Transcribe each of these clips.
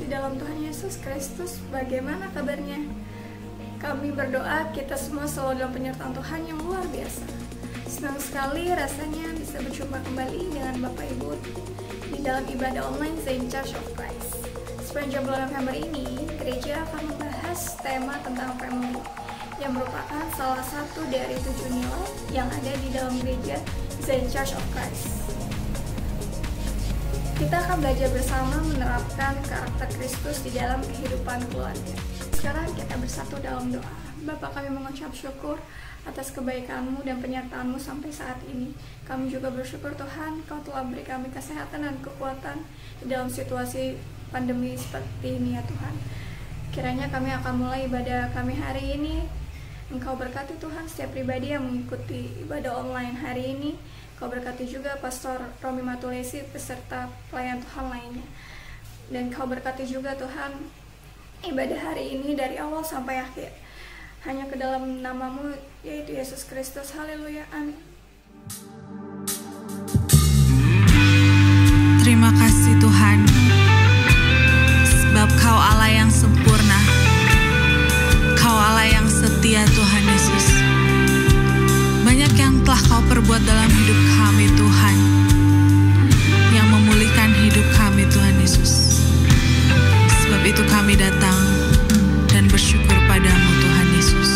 di dalam Tuhan Yesus Kristus, bagaimana kabarnya? Kami berdoa kita semua selalu dalam penyertaan Tuhan yang luar biasa. Senang sekali rasanya bisa berjumpa kembali dengan Bapak Ibu di dalam ibadah online Zion Church of Christ. Sepanjang bulan November ini, gereja akan membahas tema tentang family, yang merupakan salah satu dari 7 nilai yang ada di dalam gereja Zion Church of Christ. Kita akan belajar bersama menerapkan karakter Kristus di dalam kehidupan keluarga. Sekarang kita bersatu dalam doa. Bapa, kami mengucap syukur atas kebaikan-Mu dan penyertaan-Mu sampai saat ini. Kami juga bersyukur Tuhan, Kau telah beri kami kesehatan dan kekuatan di dalam situasi pandemi seperti ini ya Tuhan. Kiranya kami akan mulai ibadah kami hari ini. Engkau berkati Tuhan setiap pribadi yang mengikuti ibadah online hari ini. Kau berkati juga Pastor Romi Matulesi beserta pelayan Tuhan lainnya. Dan Kau berkati juga Tuhan ibadah hari ini dari awal sampai akhir. Hanya ke dalam nama-Mu yaitu Yesus Kristus. Haleluya. Amin. Terima kasih Tuhan, sebab Kau Allah yang sempurna, Kau Allah yang setia Tuhan Yesus. Banyak yang telah Kau perbuat dalam hidup kami Tuhan, yang memulihkan hidup kami Tuhan Yesus. Sebab itu kami datang dan bersyukur padamu Tuhan Yesus.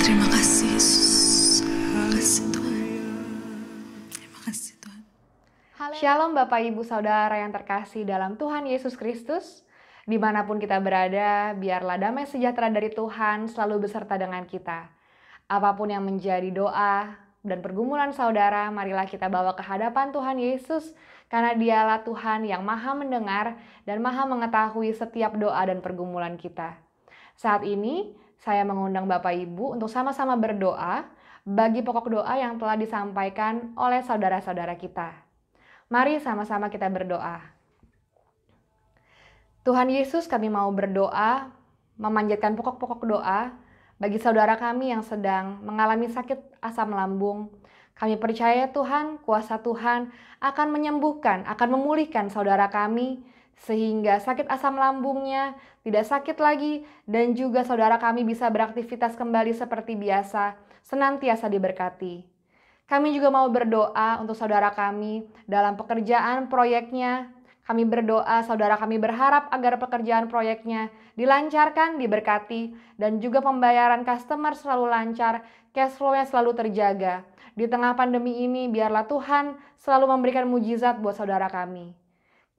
Terima kasih Yesus. Terima kasih Tuhan. Terima kasih Tuhan. Shalom Bapak Ibu Saudara yang terkasih dalam Tuhan Yesus Kristus. Dimanapun kita berada, biarlah damai sejahtera dari Tuhan selalu beserta dengan kita. Apapun yang menjadi doa dan pergumulan saudara, marilah kita bawa ke hadapan Tuhan Yesus, karena Dialah Tuhan yang maha mendengar dan maha mengetahui setiap doa dan pergumulan kita. Saat ini, saya mengundang Bapak Ibu untuk sama-sama berdoa bagi pokok doa yang telah disampaikan oleh saudara-saudara kita. Mari sama-sama kita berdoa. Tuhan Yesus, kami mau berdoa, memanjatkan pokok-pokok doa bagi saudara kami yang sedang mengalami sakit asam lambung. Kami percaya Tuhan, kuasa Tuhan akan menyembuhkan, akan memulihkan saudara kami, sehingga sakit asam lambungnya tidak sakit lagi, dan juga saudara kami bisa beraktivitas kembali seperti biasa, senantiasa diberkati. Kami juga mau berdoa untuk saudara kami dalam pekerjaan proyeknya. Kami berdoa, saudara kami berharap agar pekerjaan proyeknya dilancarkan, diberkati, dan juga pembayaran customer selalu lancar, cash flow-nya selalu terjaga. Di tengah pandemi ini, biarlah Tuhan selalu memberikan mujizat buat saudara kami.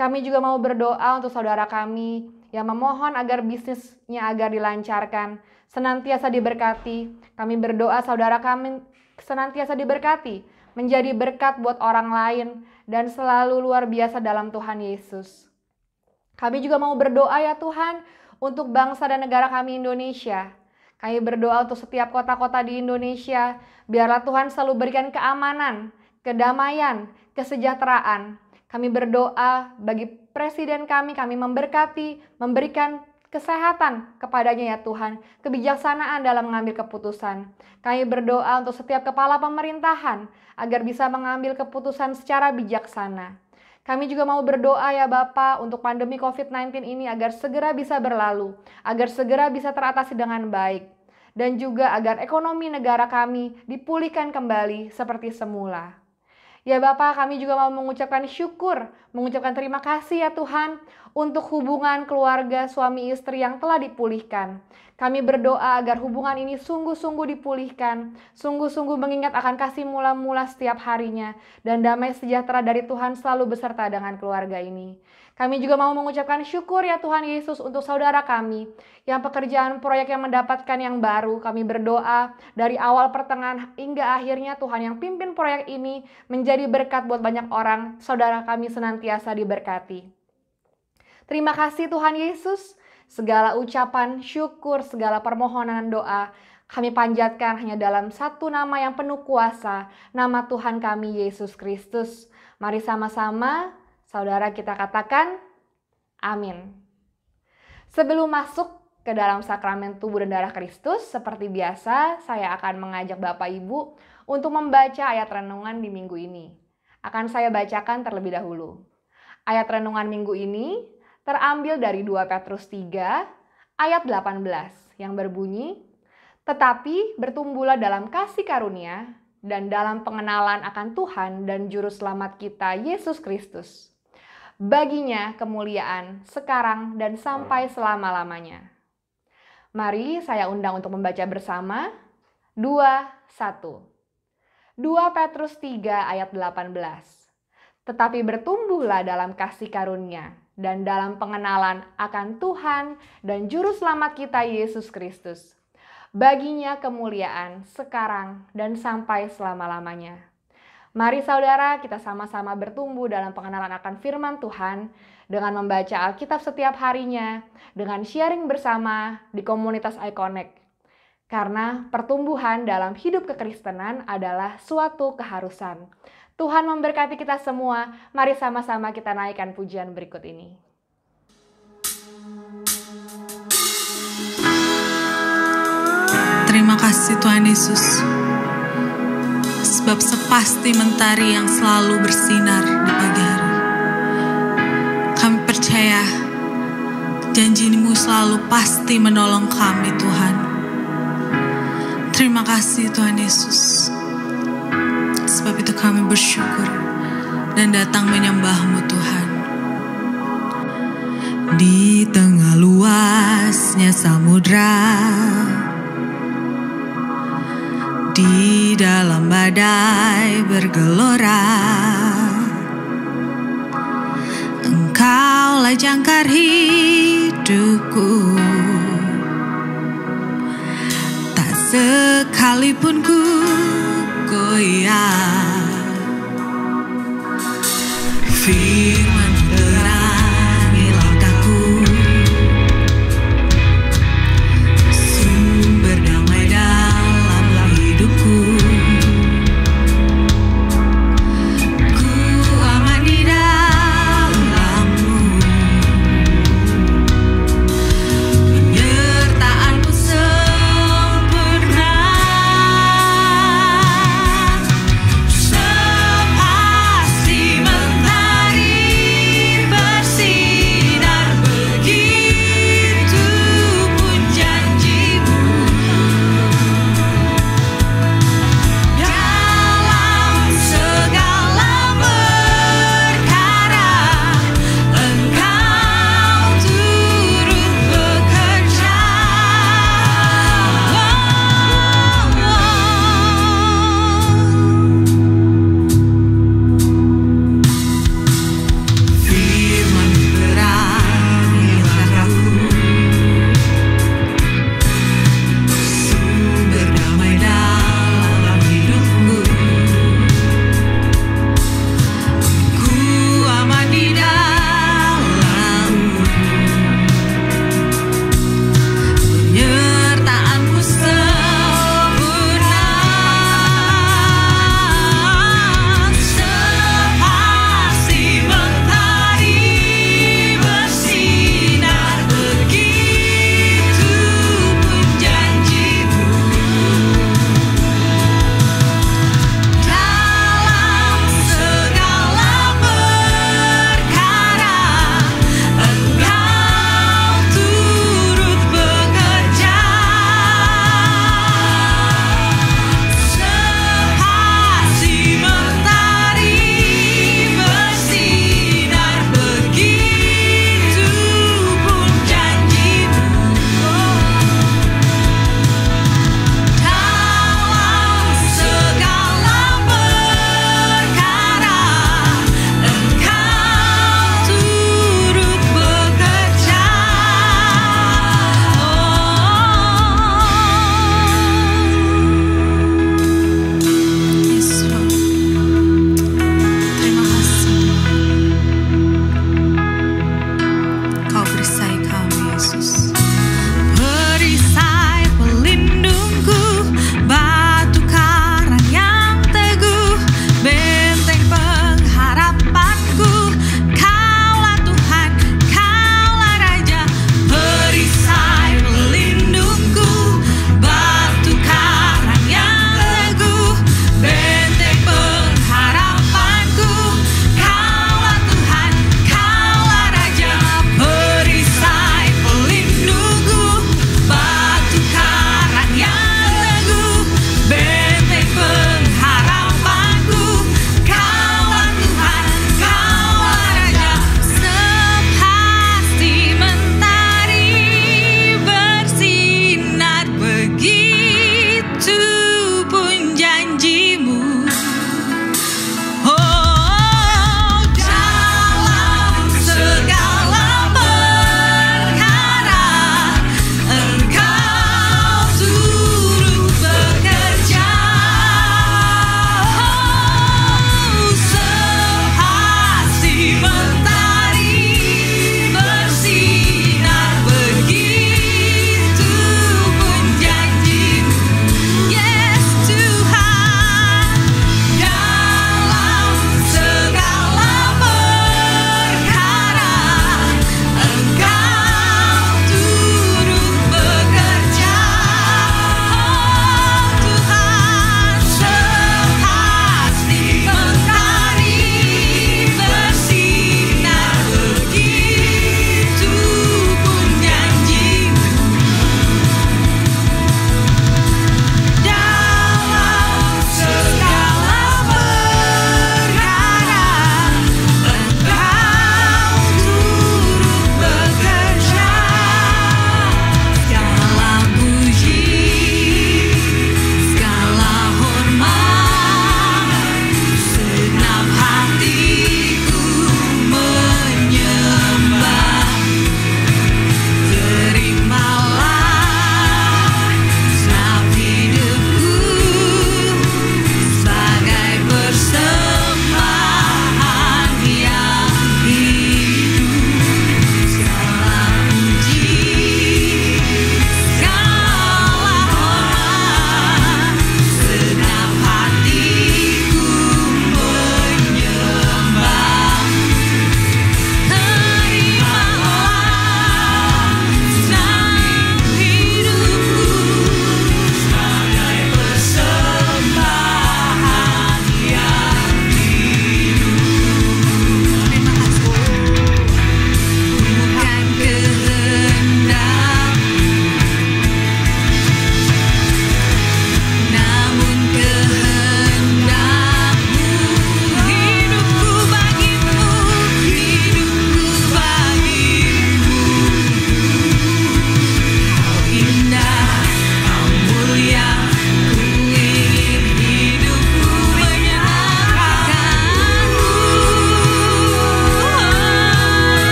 Kami juga mau berdoa untuk saudara kami yang memohon agar bisnisnya agar dilancarkan, senantiasa diberkati. Kami berdoa saudara kami senantiasa diberkati, menjadi berkat buat orang lain, dan selalu luar biasa dalam Tuhan Yesus. Kami juga mau berdoa ya Tuhan untuk bangsa dan negara kami Indonesia. Kami berdoa untuk setiap kota-kota di Indonesia, biarlah Tuhan selalu berikan keamanan, kedamaian, kesejahteraan. Kami berdoa bagi presiden kami memberkati, memberikan kesehatan kepadanya ya Tuhan, kebijaksanaan dalam mengambil keputusan. Kami berdoa untuk setiap kepala pemerintahan agar bisa mengambil keputusan secara bijaksana. Kami juga mau berdoa ya Bapa untuk pandemi COVID-19 ini agar segera bisa berlalu, agar segera bisa teratasi dengan baik, dan juga agar ekonomi negara kami dipulihkan kembali seperti semula. Ya Bapa, kami juga mau mengucapkan syukur, mengucapkan terima kasih ya Tuhan untuk hubungan keluarga suami istri yang telah dipulihkan. Kami berdoa agar hubungan ini sungguh-sungguh dipulihkan, sungguh-sungguh mengingat akan kasih mula-mula setiap harinya, dan damai sejahtera dari Tuhan selalu beserta dengan keluarga ini. Kami juga mau mengucapkan syukur ya Tuhan Yesus untuk saudara kami yang pekerjaan proyek yang mendapatkan yang baru. Kami berdoa dari awal pertengahan hingga akhirnya Tuhan yang pimpin proyek ini menjadi berkat buat banyak orang. Saudara kami senantiasa diberkati. Terima kasih Tuhan Yesus. Segala ucapan syukur, segala permohonan doa kami panjatkan hanya dalam satu nama yang penuh kuasa, nama Tuhan kami Yesus Kristus. Mari sama-sama saudara kita katakan amin. Sebelum masuk ke dalam sakramen tubuh dan darah Kristus, seperti biasa saya akan mengajak Bapak Ibu untuk membaca ayat renungan di minggu ini. Akan saya bacakan terlebih dahulu. Ayat renungan minggu ini terambil dari 2 Petrus 3 ayat 18 yang berbunyi, "Tetapi bertumbuhlah dalam kasih karunia dan dalam pengenalan akan Tuhan dan Juru Selamat kita Yesus Kristus. Baginya kemuliaan sekarang dan sampai selama-lamanya." Mari saya undang untuk membaca bersama. 2 Petrus 3 ayat 18. "Tetapi bertumbuhlah dalam kasih karunia dan dalam pengenalan akan Tuhan dan Juru Selamat kita Yesus Kristus. Baginya kemuliaan sekarang dan sampai selama-lamanya." Mari saudara kita sama-sama bertumbuh dalam pengenalan akan firman Tuhan dengan membaca Alkitab setiap harinya, dengan sharing bersama di komunitas iConnect. Karena pertumbuhan dalam hidup kekristenan adalah suatu keharusan. Tuhan memberkati kita semua. Mari sama-sama kita naikkan pujian berikut ini. Terima kasih Tuhan Yesus, sebab sepasti mentari yang selalu bersinar di pagi hari. Kami percaya janji-Mu selalu pasti menolong kami Tuhan. Terima kasih Tuhan Yesus. Sebab itu kami bersyukur dan datang menyembah-Mu Tuhan. Di tengah luasnya samudra, di dalam badai bergelora. Engkaulah jangkar hidupku, tak sekalipun ku goyah. Firman terangi langkahku, sumber damai dalam hidupku. Ku aman di dalam-Mu, penyertaan-Mu sempurna. Sepasti mentari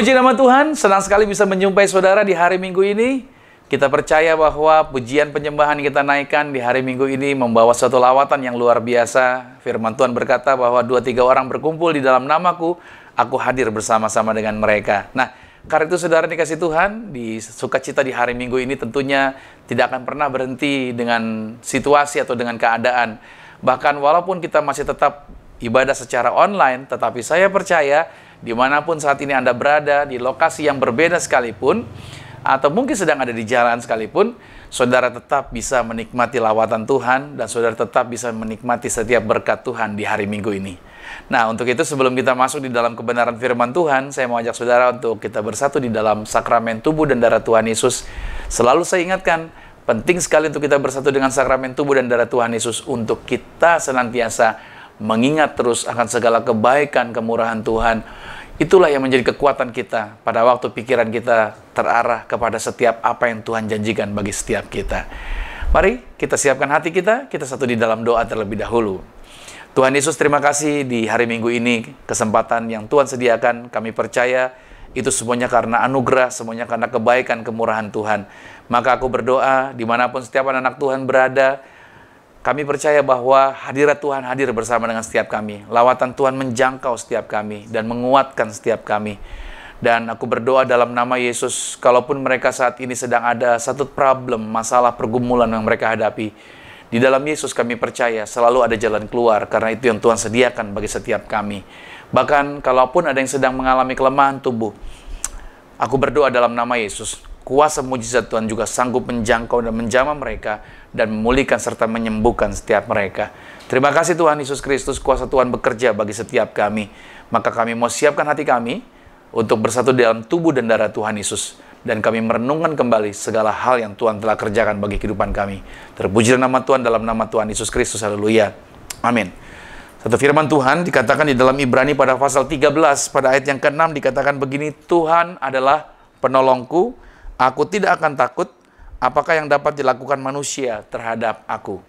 Terpuji nama Tuhan, senang sekali bisa menjumpai saudara di hari Minggu ini. Kita percaya bahwa pujian penyembahan kita naikkan di hari Minggu ini membawa suatu lawatan yang luar biasa. Firman Tuhan berkata bahwa 2-3 orang berkumpul di dalam namaku, aku hadir bersama-sama dengan mereka. Nah, karena itu saudara dikasih Tuhan, di sukacita di hari Minggu ini tentunya tidak akan pernah berhenti dengan situasi atau dengan keadaan. Bahkan walaupun kita masih tetap ibadah secara online, tetapi saya percaya dimanapun saat ini Anda berada, di lokasi yang berbeda sekalipun, atau mungkin sedang ada di jalan sekalipun, saudara tetap bisa menikmati lawatan Tuhan, dan saudara tetap bisa menikmati setiap berkat Tuhan di hari Minggu ini. Nah, untuk itu sebelum kita masuk di dalam kebenaran firman Tuhan, saya mau ajak saudara untuk kita bersatu di dalam sakramen tubuh dan darah Tuhan Yesus. Selalu saya ingatkan, penting sekali untuk kita bersatu dengan sakramen tubuh dan darah Tuhan Yesus, untuk kita senantiasa mengingat terus akan segala kebaikan, kemurahan Tuhan. Itulah yang menjadi kekuatan kita pada waktu pikiran kita terarah kepada setiap apa yang Tuhan janjikan bagi setiap kita. Mari kita siapkan hati kita satu di dalam doa terlebih dahulu. Tuhan Yesus, terima kasih di hari Minggu ini, kesempatan yang Tuhan sediakan, kami percaya itu semuanya karena anugerah, semuanya karena kebaikan, kemurahan Tuhan. Maka aku berdoa, dimanapun setiap anak Tuhan berada, kami percaya bahwa hadirat Tuhan hadir bersama dengan setiap kami. Lawatan Tuhan menjangkau setiap kami dan menguatkan setiap kami. Dan aku berdoa dalam nama Yesus, kalaupun mereka saat ini sedang ada satu problem, masalah, pergumulan yang mereka hadapi, di dalam Yesus kami percaya selalu ada jalan keluar, karena itu yang Tuhan sediakan bagi setiap kami. Bahkan kalaupun ada yang sedang mengalami kelemahan tubuh, aku berdoa dalam nama Yesus, kuasa mujizat Tuhan juga sanggup menjangkau dan menjamah mereka, dan memulihkan serta menyembuhkan setiap mereka. Terima kasih Tuhan Yesus Kristus, kuasa Tuhan bekerja bagi setiap kami. Maka kami mau siapkan hati kami untuk bersatu dalam tubuh dan darah Tuhan Yesus. Dan kami merenungkan kembali segala hal yang Tuhan telah kerjakan bagi kehidupan kami. Terpujilah nama Tuhan dalam nama Tuhan Yesus Kristus. Haleluya. Amin. Satu firman Tuhan dikatakan di dalam Ibrani pada pasal 13, pada ayat yang ke-6 dikatakan begini, Tuhan adalah penolongku, aku tidak akan takut. Apakah yang dapat dilakukan manusia terhadap aku?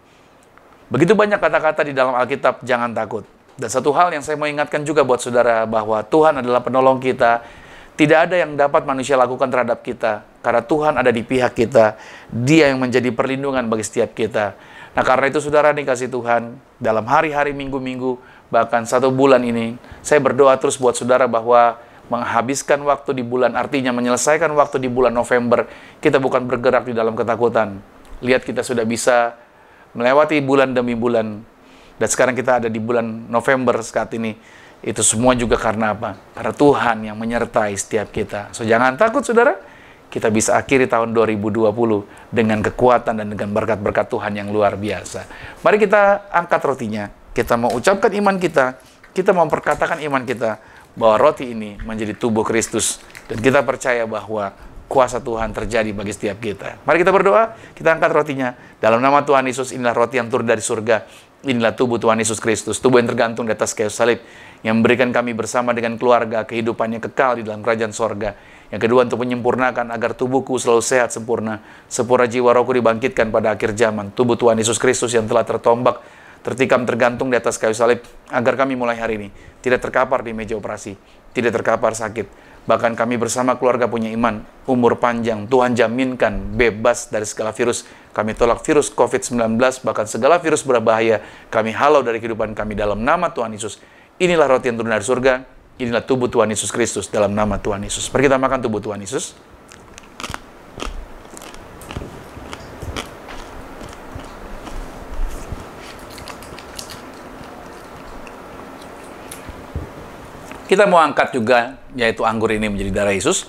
Begitu banyak kata-kata di dalam Alkitab, jangan takut. Dan satu hal yang saya mau ingatkan juga buat saudara, bahwa Tuhan adalah penolong kita. Tidak ada yang dapat manusia lakukan terhadap kita, karena Tuhan ada di pihak kita. Dia yang menjadi perlindungan bagi setiap kita. Nah, karena itu saudara dikasih Tuhan, dalam hari-hari, minggu-minggu, bahkan 1 bulan ini, saya berdoa terus buat saudara bahwa menghabiskan waktu di bulan, artinya menyelesaikan waktu di bulan November, kita bukan bergerak di dalam ketakutan. Lihat, kita sudah bisa melewati bulan demi bulan, dan sekarang kita ada di bulan November saat ini. Itu semua juga karena apa? Karena Tuhan yang menyertai setiap kita. So, jangan takut saudara, kita bisa akhiri tahun 2020 dengan kekuatan dan dengan berkat-berkat Tuhan yang luar biasa. Mari kita angkat rotinya, kita mau ucapkan iman kita mau perkatakan iman kita, bahwa roti ini menjadi tubuh Kristus, dan kita percaya bahwa kuasa Tuhan terjadi bagi setiap kita. Mari kita berdoa, kita angkat rotinya. Dalam nama Tuhan Yesus, inilah roti yang turun dari surga. Inilah tubuh Tuhan Yesus Kristus, tubuh yang tergantung di atas kayu salib, yang memberikan kami bersama dengan keluarga kehidupannya kekal di dalam kerajaan sorga. Yang kedua, untuk menyempurnakan agar tubuhku selalu sehat sempurna, sempurna jiwa rohku dibangkitkan pada akhir zaman. Tubuh Tuhan Yesus Kristus yang telah tertombak, tertikam, tergantung di atas kayu salib, agar kami mulai hari ini tidak terkapar di meja operasi, tidak terkapar sakit. Bahkan kami bersama keluarga punya iman, umur panjang, Tuhan jaminkan bebas dari segala virus. Kami tolak virus COVID-19, bahkan segala virus berbahaya, kami halau dari kehidupan kami dalam nama Tuhan Yesus. Inilah roti yang turun dari surga, inilah tubuh Tuhan Yesus Kristus dalam nama Tuhan Yesus. Mari kita makan tubuh Tuhan Yesus. Kita mau angkat juga, yaitu anggur ini menjadi darah Yesus.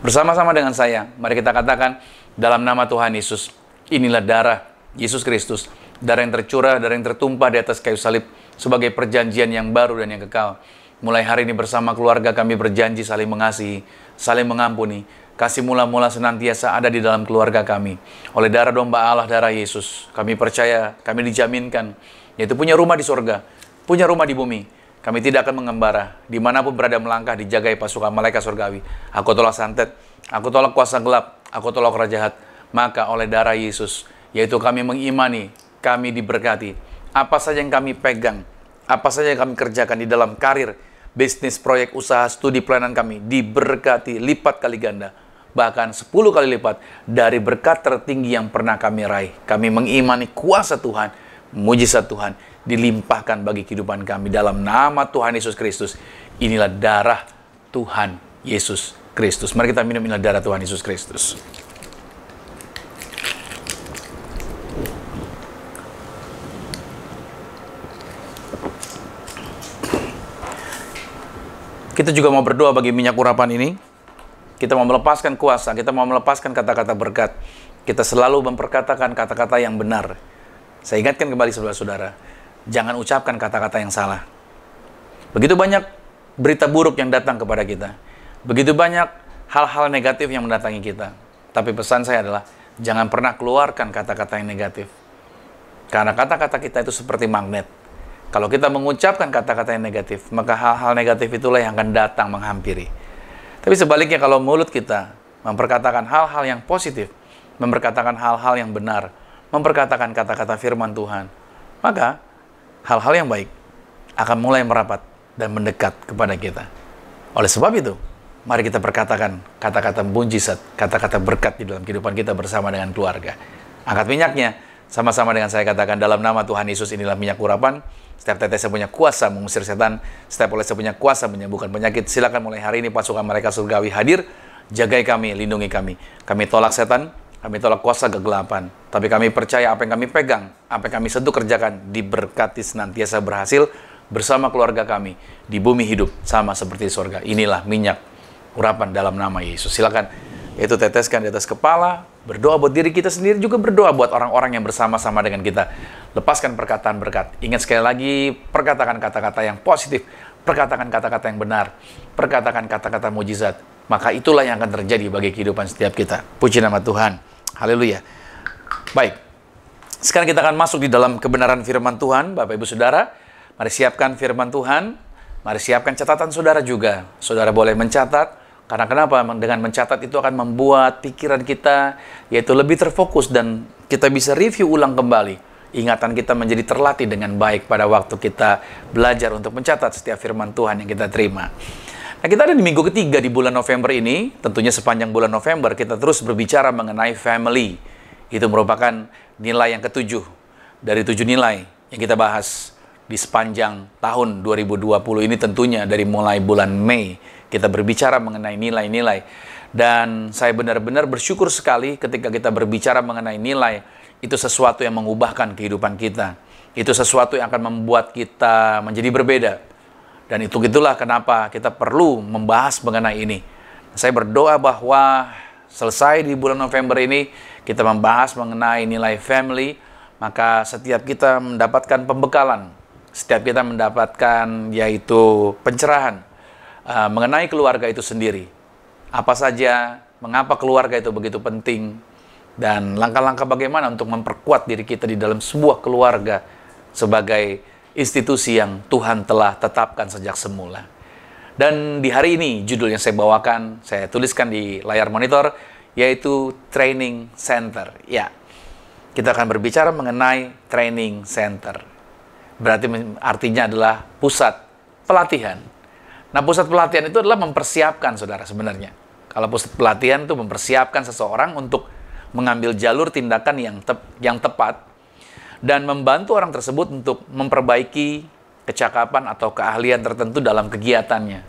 Bersama-sama dengan saya, mari kita katakan dalam nama Tuhan Yesus, inilah darah Yesus Kristus, darah yang tercurah, darah yang tertumpah di atas kayu salib, sebagai perjanjian yang baru dan yang kekal. Mulai hari ini bersama keluarga kami berjanji saling mengasihi, saling mengampuni. Kasih mula-mula senantiasa ada di dalam keluarga kami. Oleh darah domba Allah, darah Yesus, kami percaya, kami dijaminkan, yaitu punya rumah di surga, punya rumah di bumi. Kami tidak akan mengembara, dimanapun berada melangkah dijagai pasukan malaikat surgawi. Aku tolak santet, aku tolak kuasa gelap, aku tolak roh jahat. Maka oleh darah Yesus, yaitu kami mengimani, kami diberkati. Apa saja yang kami pegang, apa saja yang kami kerjakan di dalam karir, bisnis, proyek, usaha, studi pelayanan kami diberkati lipat kali ganda. Bahkan 10 kali lipat dari berkat tertinggi yang pernah kami raih. Kami mengimani kuasa Tuhan, mujizat Tuhan dilimpahkan bagi kehidupan kami dalam nama Tuhan Yesus Kristus. Inilah darah Tuhan Yesus Kristus. Mari kita minum, inilah darah Tuhan Yesus Kristus. Kita juga mau berdoa bagi minyak urapan ini. Kita mau melepaskan kuasa, kita mau melepaskan kata-kata berkat. Kita selalu memperkatakan kata-kata yang benar. Saya ingatkan kembali saudara-saudara, jangan ucapkan kata-kata yang salah. Begitu banyak berita buruk yang datang kepada kita. Begitu banyak hal-hal negatif yang mendatangi kita. Tapi pesan saya adalah, jangan pernah keluarkan kata-kata yang negatif. Karena kata-kata kita itu seperti magnet. Kalau kita mengucapkan kata-kata yang negatif, maka hal-hal negatif itulah yang akan datang menghampiri. Tapi sebaliknya kalau mulut kita memperkatakan hal-hal yang positif, memperkatakan hal-hal yang benar, memperkatakan kata-kata firman Tuhan, maka hal-hal yang baik akan mulai merapat dan mendekat kepada kita. Oleh sebab itu, mari kita perkatakan kata-kata mujizat, kata-kata berkat di dalam kehidupan kita bersama dengan keluarga. Angkat minyaknya, sama-sama dengan saya katakan, dalam nama Tuhan Yesus, inilah minyak urapan. Setiap tetes punya kuasa mengusir setan, setiap olesnya punya kuasa menyembuhkan penyakit. Silakan mulai hari ini pasukan mereka surgawi hadir, jagai kami, lindungi kami. Kami tolak setan, kami tolak kuasa kegelapan. Tapi kami percaya apa yang kami pegang, apa yang kami sentuh kerjakan, diberkati senantiasa berhasil bersama keluarga kami di bumi hidup sama seperti surga. Inilah minyak urapan dalam nama Yesus. Silakan itu teteskan di atas kepala, berdoa buat diri kita sendiri, juga berdoa buat orang-orang yang bersama-sama dengan kita. Lepaskan perkataan berkat. Ingat sekali lagi, perkatakan kata-kata yang positif, perkatakan kata-kata yang benar, perkatakan kata-kata mujizat. Maka itulah yang akan terjadi bagi kehidupan setiap kita. Puji nama Tuhan. Haleluya. Baik. Sekarang kita akan masuk di dalam kebenaran firman Tuhan, Bapak Ibu Saudara. Mari siapkan firman Tuhan. Mari siapkan catatan saudara juga. Saudara boleh mencatat. Karena kenapa? Dengan mencatat itu akan membuat pikiran kita yaitu lebih terfokus dan kita bisa review ulang kembali. Ingatan kita menjadi terlatih dengan baik pada waktu kita belajar untuk mencatat setiap firman Tuhan yang kita terima. Nah, kita ada di minggu ketiga di bulan November ini. Tentunya sepanjang bulan November kita terus berbicara mengenai family. Itu merupakan nilai yang ketujuh dari 7 nilai yang kita bahas di sepanjang tahun 2020 ini, tentunya dari mulai bulan Mei. Kita berbicara mengenai nilai-nilai. Dan saya benar-benar bersyukur sekali ketika kita berbicara mengenai nilai. Itu sesuatu yang mengubahkan kehidupan kita. Itu sesuatu yang akan membuat kita menjadi berbeda. Dan itulah kenapa kita perlu membahas mengenai ini. Saya berdoa bahwa selesai di bulan November ini, kita membahas mengenai nilai family. Maka setiap kita mendapatkan pembekalan. Setiap kita mendapatkan yaitu pencerahan mengenai keluarga itu sendiri. Apa saja, mengapa keluarga itu begitu penting, dan langkah-langkah bagaimana untuk memperkuat diri kita di dalam sebuah keluarga sebagai institusi yang Tuhan telah tetapkan sejak semula. Dan di hari ini judul yang saya bawakan, saya tuliskan di layar monitor, yaitu Training Center. Ya, kita akan berbicara mengenai Training Center. Berarti artinya adalah pusat pelatihan. Nah, pusat pelatihan itu adalah mempersiapkan, saudara, sebenarnya. Kalau pusat pelatihan itu mempersiapkan seseorang untuk mengambil jalur tindakan yang tepat dan membantu orang tersebut untuk memperbaiki kecakapan atau keahlian tertentu dalam kegiatannya,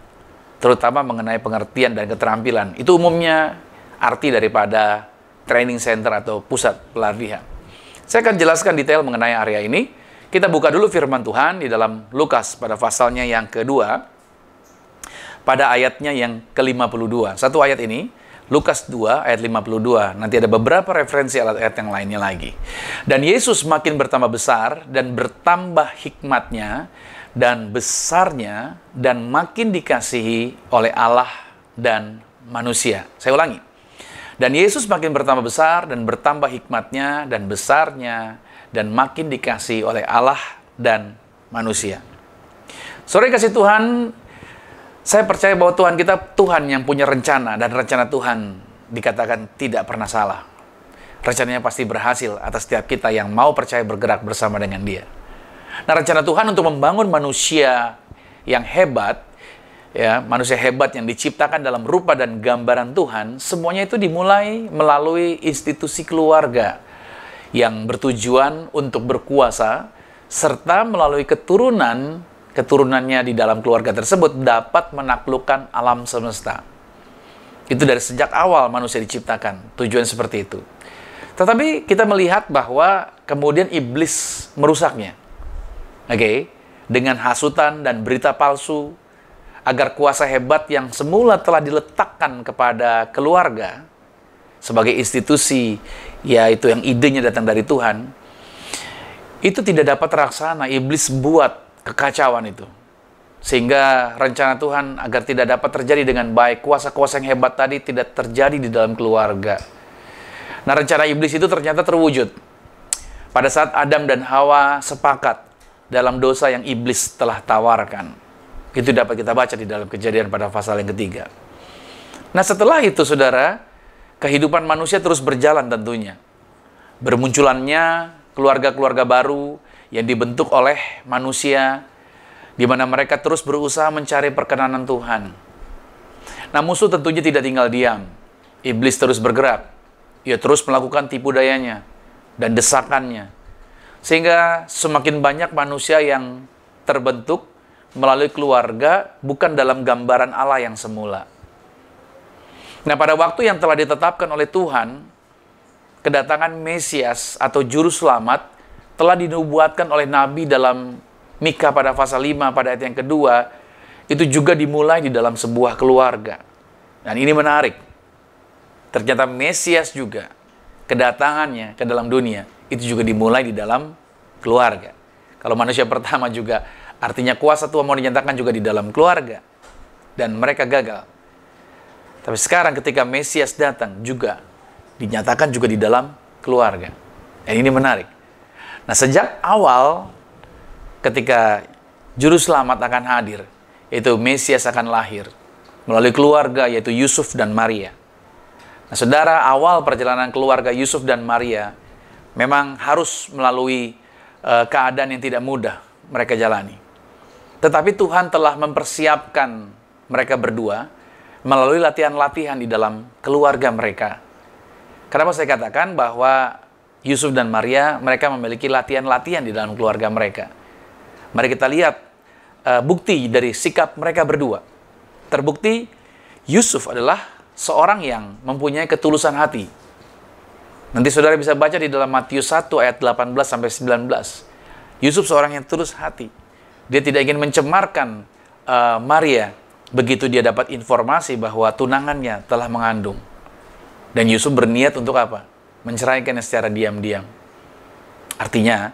terutama mengenai pengertian dan keterampilan. Itu umumnya arti daripada training center atau pusat pelatihan. Saya akan jelaskan detail mengenai area ini. Kita buka dulu firman Tuhan di dalam Lukas pada pasalnya yang kedua, pada ayatnya yang ke-52. Satu ayat ini, Lukas 2 ayat 52. Nanti ada beberapa referensi ayat yang lainnya lagi. Dan Yesus makin bertambah besar dan bertambah hikmatnya dan besarnya dan makin dikasihi oleh Allah dan manusia. Saya ulangi. Dan Yesus makin bertambah besar dan bertambah hikmatnya dan besarnya dan makin dikasihi oleh Allah dan manusia. Saudara kasih Tuhan, saya percaya bahwa Tuhan kita, Tuhan yang punya rencana, dan rencana Tuhan dikatakan tidak pernah salah. Rencananya pasti berhasil atas setiap kita yang mau percaya bergerak bersama dengan Dia. Nah, rencana Tuhan untuk membangun manusia yang hebat, ya, manusia hebat yang diciptakan dalam rupa dan gambaran Tuhan, semuanya itu dimulai melalui institusi keluarga yang bertujuan untuk berkuasa, serta melalui keturunannya di dalam keluarga tersebut dapat menaklukkan alam semesta. Itu dari sejak awal manusia diciptakan, tujuan seperti itu. Tetapi kita melihat bahwa kemudian iblis merusaknya. Oke, dengan hasutan dan berita palsu, agar kuasa hebat yang semula telah diletakkan kepada keluarga sebagai institusi, yaitu yang idenya datang dari Tuhan, itu tidak dapat terlaksana. Iblis buat kekacauan itu, sehingga rencana Tuhan agar tidak dapat terjadi dengan baik, kuasa-kuasa yang hebat tadi tidak terjadi di dalam keluarga. Nah, rencana iblis itu ternyata terwujud pada saat Adam dan Hawa sepakat dalam dosa yang iblis telah tawarkan. Itu dapat kita baca di dalam Kejadian pada pasal yang ketiga. Nah, setelah itu, saudara, kehidupan manusia terus berjalan tentunya. Bermunculannya keluarga-keluarga baru yang dibentuk oleh manusia, di mana mereka terus berusaha mencari perkenanan Tuhan. Nah, musuh tentunya tidak tinggal diam. Iblis terus bergerak. Ia terus melakukan tipu dayanya dan desakannya. Sehingga semakin banyak manusia yang terbentuk melalui keluarga bukan dalam gambaran Allah yang semula. Nah, pada waktu yang telah ditetapkan oleh Tuhan, kedatangan Mesias atau Juru Selamat telah dinubuatkan oleh Nabi dalam Mika pada pasal 5 pada ayat yang kedua, itu juga dimulai di dalam sebuah keluarga. Dan ini menarik. Ternyata Mesias juga, kedatangannya ke dalam dunia, itu juga dimulai di dalam keluarga. Kalau manusia pertama juga, artinya kuasa Tuhan mau dinyatakan juga di dalam keluarga. Dan mereka gagal. Tapi sekarang ketika Mesias datang juga dinyatakan juga di dalam keluarga. Dan ini menarik. Nah, sejak awal ketika Juru Selamat akan hadir, yaitu Mesias akan lahir melalui keluarga, yaitu Yusuf dan Maria. Nah, saudara, awal perjalanan keluarga Yusuf dan Maria memang harus melalui keadaan yang tidak mudah mereka jalani. Tetapi Tuhan telah mempersiapkan mereka berdua melalui latihan-latihan di dalam keluarga mereka. Kenapa saya katakan bahwa Yusuf dan Maria, mereka memiliki latihan-latihan di dalam keluarga mereka. Mari kita lihat bukti dari sikap mereka berdua. Terbukti Yusuf adalah seorang yang mempunyai ketulusan hati. Nanti saudara bisa baca di dalam Matius 1 ayat 18-19. Yusuf seorang yang tulus hati. Dia tidak ingin mencemarkan Maria begitu dia dapat informasi bahwa tunangannya telah mengandung. Dan Yusuf berniat untuk apa? Menceraikannya secara diam-diam. Artinya,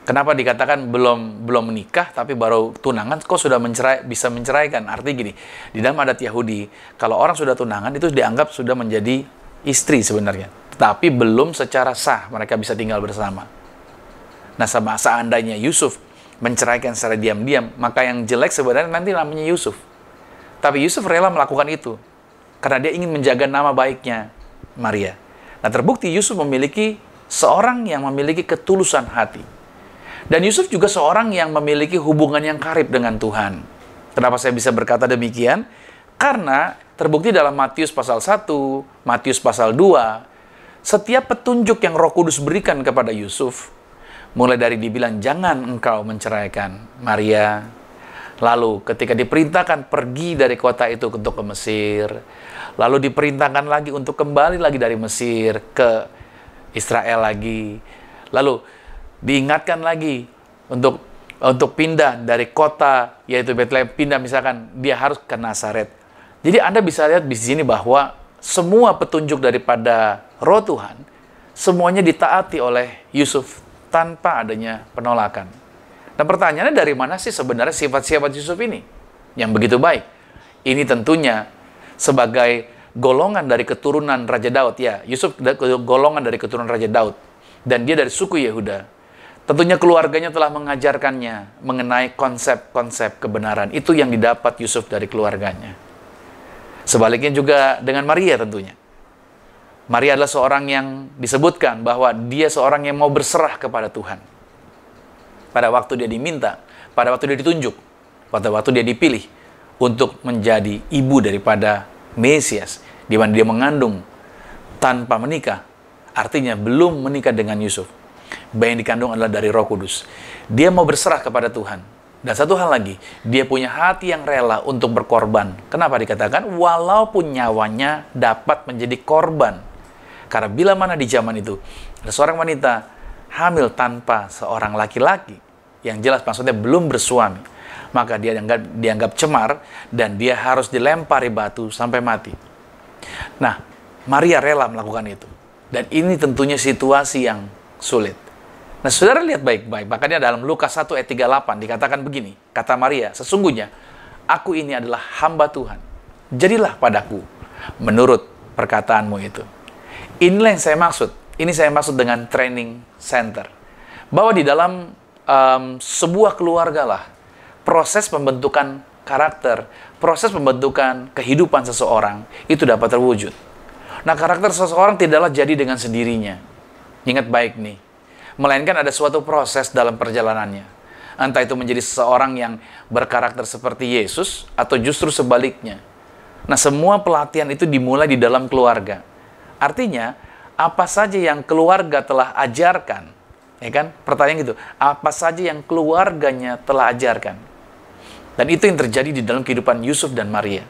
kenapa dikatakan belum menikah tapi baru tunangan kok sudah bisa menceraikan? Artinya gini, di dalam adat Yahudi, kalau orang sudah tunangan itu dianggap sudah menjadi istri sebenarnya. Tapi belum secara sah mereka bisa tinggal bersama. Nah, sama seandainya Yusuf menceraikan secara diam-diam, maka yang jelek sebenarnya nanti namanya Yusuf. Tapi Yusuf rela melakukan itu karena dia ingin menjaga nama baiknya Maria. Nah, terbukti Yusuf memiliki seorang yang memiliki ketulusan hati. Dan Yusuf juga seorang yang memiliki hubungan yang karib dengan Tuhan. Kenapa saya bisa berkata demikian? Karena terbukti dalam Matius pasal 1, Matius pasal 2, setiap petunjuk yang Roh Kudus berikan kepada Yusuf, mulai dari dibilang jangan engkau menceraikan Maria, lalu ketika diperintahkan pergi dari kota itu untuk ke Mesir, lalu diperintahkan lagi untuk kembali lagi dari Mesir ke Israel lagi, lalu diingatkan lagi untuk pindah dari kota yaitu Bethlehem, pindah misalkan dia harus ke Nazaret. Jadi Anda bisa lihat di sini bahwa semua petunjuk daripada Roh Tuhan semuanya ditaati oleh Yusuf tanpa adanya penolakan. Nah, pertanyaannya dari mana sih sebenarnya sifat-sifat Yusuf ini yang begitu baik? Ini tentunya sebagai golongan dari keturunan Raja Daud. Ya, Yusuf golongan dari keturunan Raja Daud. Dan dia dari suku Yehuda. Tentunya keluarganya telah mengajarkannya mengenai konsep-konsep kebenaran. Itu yang didapat Yusuf dari keluarganya. Sebaliknya juga dengan Maria tentunya. Maria adalah seorang yang disebutkan bahwa dia seorang yang mau berserah kepada Tuhan. Pada waktu dia diminta, pada waktu dia ditunjuk, pada waktu dia dipilih untuk menjadi ibu daripada Mesias, di mana dia mengandung tanpa menikah, artinya belum menikah dengan Yusuf. Bayi yang dikandung adalah dari Roh Kudus. Dia mau berserah kepada Tuhan. Dan satu hal lagi, dia punya hati yang rela untuk berkorban. Kenapa dikatakan walaupun nyawanya dapat menjadi korban? Karena bila mana di zaman itu ada seorang wanita hamil tanpa seorang laki-laki, yang jelas maksudnya belum bersuami, maka dia dianggap cemar dan dia harus dilempari batu sampai mati. Nah, Maria rela melakukan itu. Dan ini tentunya situasi yang sulit. Nah, saudara lihat baik-baik. Makanya dalam Lukas 1 ayat 38 dikatakan begini. Kata Maria, sesungguhnya aku ini adalah hamba Tuhan. Jadilah padaku menurut perkataanmu itu. Inilah yang saya maksud. Ini saya maksud dengan training center. Bahwa di dalam sebuah keluarga lah, proses pembentukan karakter, proses pembentukan kehidupan seseorang itu dapat terwujud. Nah, karakter seseorang tidaklah jadi dengan sendirinya. Ingat baik nih. Melainkan ada suatu proses dalam perjalanannya. Entah itu menjadi seseorang yang berkarakter seperti Yesus, atau justru sebaliknya. Nah, semua pelatihan itu dimulai di dalam keluarga. Artinya, apa saja yang keluarga telah ajarkan, ya kan? Pertanyaan gitu, apa saja yang keluarganya telah ajarkan? Dan itu yang terjadi di dalam kehidupan Yusuf dan Maria.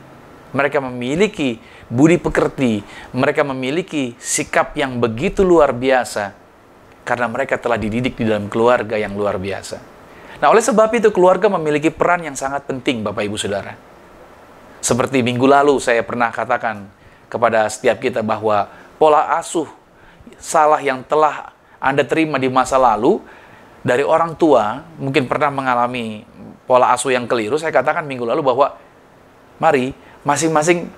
Mereka memiliki budi pekerti, mereka memiliki sikap yang begitu luar biasa, karena mereka telah dididik di dalam keluarga yang luar biasa. Nah, oleh sebab itu keluarga memiliki peran yang sangat penting, Bapak Ibu Saudara. Seperti minggu lalu saya pernah katakan kepada setiap kita bahwa pola asuh salah yang telah Anda terima di masa lalu dari orang tua, mungkin pernah mengalami pola asuh yang keliru. Saya katakan minggu lalu bahwa mari masing-masing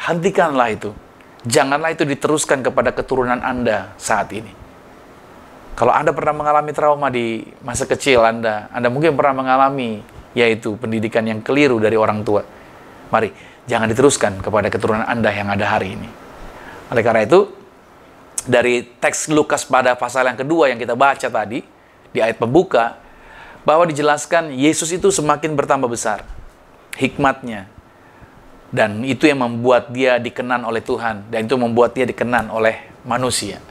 hentikanlah itu. Janganlah itu diteruskan kepada keturunan Anda saat ini. Kalau Anda pernah mengalami trauma di masa kecil Anda mungkin pernah mengalami yaitu pendidikan yang keliru dari orang tua. Mari, jangan diteruskan kepada keturunan Anda yang ada hari ini. Oleh karena itu, dari teks Lukas pada pasal yang kedua yang kita baca tadi, di ayat pembuka, bahwa dijelaskan Yesus itu semakin bertambah besar hikmatnya. Dan itu yang membuat dia dikenan oleh Tuhan, dan itu membuat dia dikenan oleh manusia.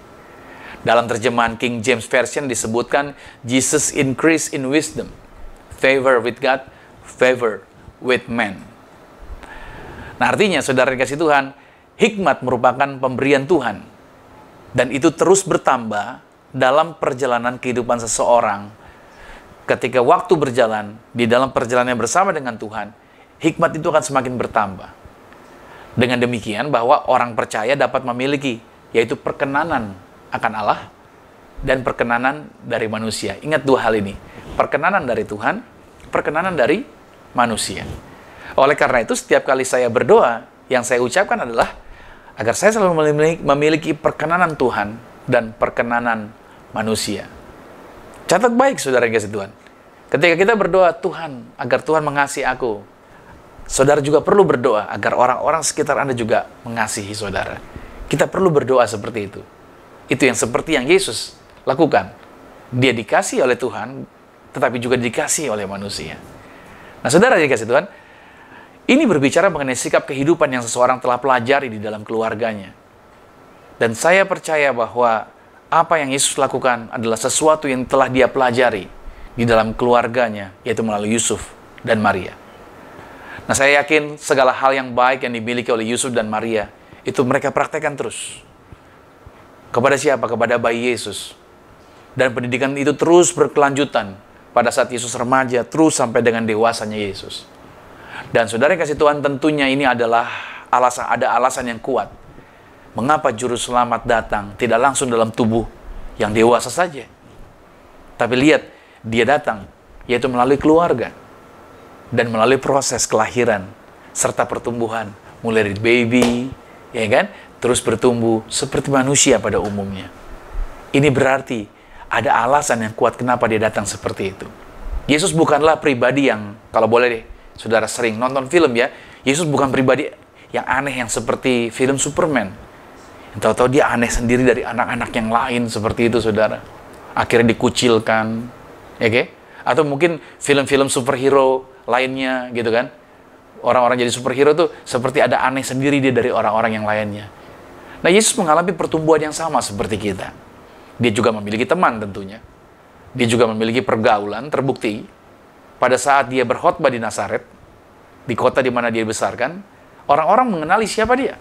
Dalam terjemahan King James Version disebutkan, Jesus increased in wisdom, favor with God, favor with men. Nah, artinya, saudara dikasih Tuhan, hikmat merupakan pemberian Tuhan. Dan itu terus bertambah dalam perjalanan kehidupan seseorang. Ketika waktu berjalan, di dalam perjalanan bersama dengan Tuhan, hikmat itu akan semakin bertambah. Dengan demikian, bahwa orang percaya dapat memiliki, yaitu perkenanan akan Allah dan perkenanan dari manusia. Ingat dua hal ini, perkenanan dari Tuhan, perkenanan dari manusia. Oleh karena itu, setiap kali saya berdoa, yang saya ucapkan adalah agar saya selalu memiliki perkenanan Tuhan dan perkenanan manusia. Catat baik, saudara yang kasih Tuhan. Ketika kita berdoa, Tuhan, agar Tuhan mengasihi aku, saudara juga perlu berdoa agar orang-orang sekitar Anda juga mengasihi saudara. Kita perlu berdoa seperti itu. Itu yang seperti yang Yesus lakukan. Dia dikasihi oleh Tuhan, tetapi juga dikasihi oleh manusia. Nah, saudara yang kasih Tuhan, ini berbicara mengenai sikap kehidupan yang seseorang telah pelajari di dalam keluarganya. Dan saya percaya bahwa apa yang Yesus lakukan adalah sesuatu yang telah dia pelajari di dalam keluarganya, yaitu melalui Yusuf dan Maria. Nah, saya yakin segala hal yang baik yang dimiliki oleh Yusuf dan Maria, itu mereka praktekkan terus. Kepada siapa? Kepada bayi Yesus. Dan pendidikan itu terus berkelanjutan pada saat Yesus remaja, terus sampai dengan dewasanya Yesus. Dan saudara yang kasih Tuhan, tentunya ini adalah ada alasan yang kuat. Mengapa juru selamat datang tidak langsung dalam tubuh yang dewasa saja. Tapi lihat, dia datang, yaitu melalui keluarga. Dan melalui proses kelahiran, serta pertumbuhan. Mulai dari baby, ya kan? Terus bertumbuh seperti manusia pada umumnya. Ini berarti ada alasan yang kuat kenapa dia datang seperti itu. Yesus bukanlah pribadi yang, kalau boleh deh, saudara sering nonton film ya, Yesus bukan pribadi yang aneh yang seperti film Superman. Tahu-tahu dia aneh sendiri dari anak-anak yang lain seperti itu, saudara. Akhirnya dikucilkan, ya okay? Atau mungkin film-film superhero lainnya gitu kan. orang-orang jadi superhero tuh seperti ada aneh sendiri dia dari orang-orang yang lainnya. Nah, Yesus mengalami pertumbuhan yang sama seperti kita. Dia juga memiliki teman tentunya. Dia juga memiliki pergaulan, terbukti pada saat dia berkhotbah di Nazaret, di kota di mana dia dibesarkan, orang-orang mengenali siapa dia.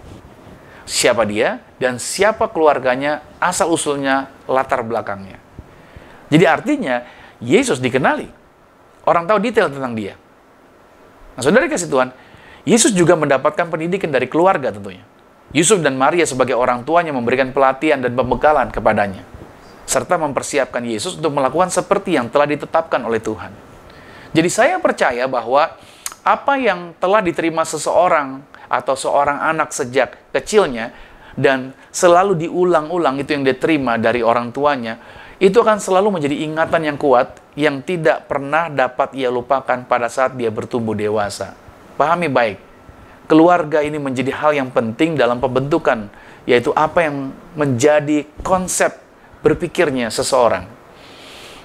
Siapa dia dan siapa keluarganya, asal-usulnya, latar belakangnya. Jadi artinya, Yesus dikenali. Orang tahu detail tentang dia. Nah, saudara kasih Tuhan, Yesus juga mendapatkan pendidikan dari keluarga tentunya. Yusuf dan Maria sebagai orang tuanya memberikan pelatihan dan pembekalan kepadanya, serta mempersiapkan Yesus untuk melakukan seperti yang telah ditetapkan oleh Tuhan. Jadi saya percaya bahwa apa yang telah diterima seseorang atau seorang anak sejak kecilnya dan selalu diulang-ulang itu yang diterima dari orang tuanya, itu akan selalu menjadi ingatan yang kuat yang tidak pernah dapat ia lupakan pada saat dia bertumbuh dewasa. Pahami baik, keluarga ini menjadi hal yang penting dalam pembentukan, yaitu apa yang menjadi konsep berpikirnya seseorang.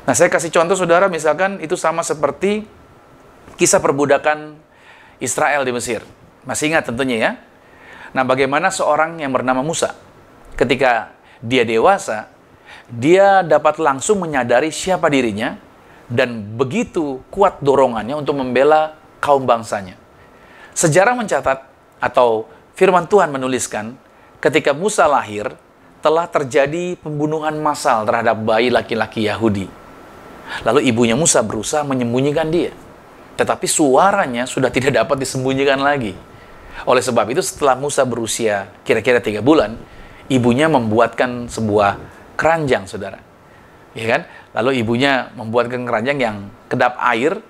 Nah, saya kasih contoh saudara, misalkan itu sama seperti kisah perbudakan Israel di Mesir. Masih ingat tentunya ya? Nah, bagaimana seorang yang bernama Musa, ketika dia dewasa, dia dapat langsung menyadari siapa dirinya, dan begitu kuat dorongannya untuk membela kaum bangsanya. Sejarah mencatat, atau firman Tuhan menuliskan, ketika Musa lahir, telah terjadi pembunuhan massal terhadap bayi laki-laki Yahudi. Lalu ibunya Musa berusaha menyembunyikan dia. Tetapi suaranya sudah tidak dapat disembunyikan lagi. Oleh sebab itu, setelah Musa berusia kira-kira 3 bulan, ibunya membuatkan sebuah keranjang, saudara. Ya kan? Lalu ibunya membuatkan keranjang yang kedap air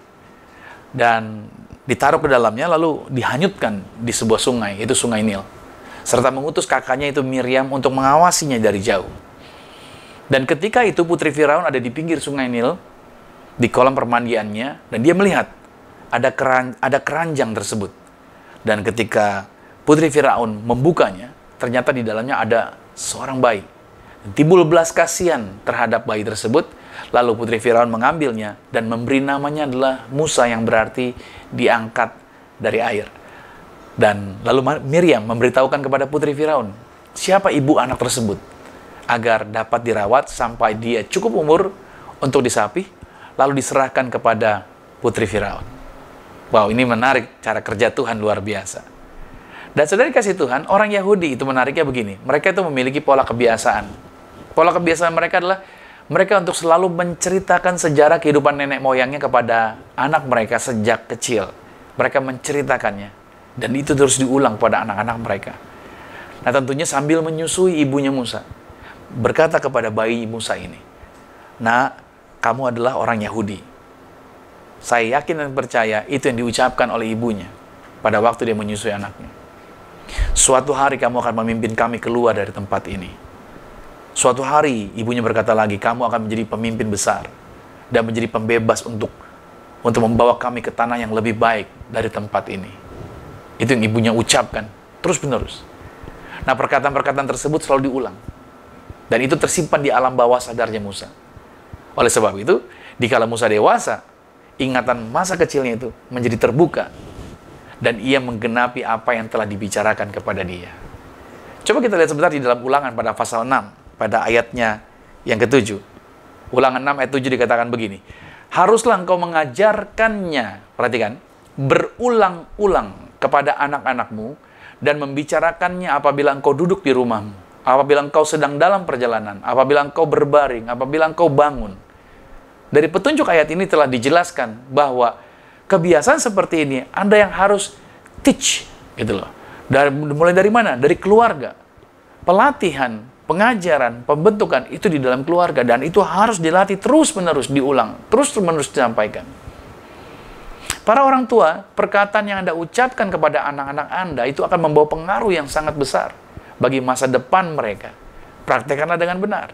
dan ditaruh ke dalamnya, lalu dihanyutkan di sebuah sungai, itu sungai Nil. Serta mengutus kakaknya itu Miriam untuk mengawasinya dari jauh. Dan ketika itu putri Firaun ada di pinggir sungai Nil, di kolam permandiannya, dan dia melihat ada keranjang tersebut. Dan ketika putri Firaun membukanya, ternyata di dalamnya ada seorang bayi. Timbul belas kasihan terhadap bayi tersebut, lalu putri Firaun mengambilnya dan memberi namanya adalah Musa, yang berarti diangkat dari air. Dan lalu Miriam memberitahukan kepada putri Firaun siapa ibu anak tersebut, agar dapat dirawat sampai dia cukup umur untuk disapih, lalu diserahkan kepada putri Firaun. Wow, ini menarik cara kerja Tuhan, luar biasa. Dan saudara kasih Tuhan, orang Yahudi itu menariknya begini, mereka itu memiliki pola kebiasaan. Pola kebiasaan mereka adalah mereka untuk selalu menceritakan sejarah kehidupan nenek moyangnya kepada anak mereka sejak kecil. Mereka menceritakannya, dan itu terus diulang pada anak-anak mereka. Nah, tentunya sambil menyusui ibunya Musa, berkata kepada bayi Musa ini, "Nak, kamu adalah orang Yahudi." Saya yakin dan percaya itu yang diucapkan oleh ibunya pada waktu dia menyusui anaknya. "Suatu hari kamu akan memimpin kami keluar dari tempat ini." Suatu hari ibunya berkata lagi, "Kamu akan menjadi pemimpin besar dan menjadi pembebas untuk membawa kami ke tanah yang lebih baik dari tempat ini." Itu yang ibunya ucapkan terus-menerus. Nah, perkataan-perkataan tersebut selalu diulang. Dan itu tersimpan di alam bawah sadarnya Musa. Oleh sebab itu, dikala Musa dewasa, ingatan masa kecilnya itu menjadi terbuka. Dan ia menggenapi apa yang telah dibicarakan kepada dia. Coba kita lihat sebentar di dalam Ulangan pada pasal 6, pada ayatnya yang ke-7. Ulangan 6 ayat 7 dikatakan begini, "Haruslah engkau mengajarkannya," perhatikan, "berulang-ulang kepada anak-anakmu, dan membicarakannya apabila engkau duduk di rumahmu, apabila engkau sedang dalam perjalanan, apabila engkau berbaring, apabila engkau bangun." Dari petunjuk ayat ini telah dijelaskan bahwa kebiasaan seperti ini Anda yang harus teach, gitu loh. Mulai dari mana? Dari keluarga. Pelatihan, pengajaran, pembentukan itu di dalam keluarga, dan itu harus dilatih terus-menerus, diulang, terus-menerus disampaikan. Para orang tua, perkataan yang Anda ucapkan kepada anak-anak Anda itu akan membawa pengaruh yang sangat besar bagi masa depan mereka. Praktekkanlah dengan benar.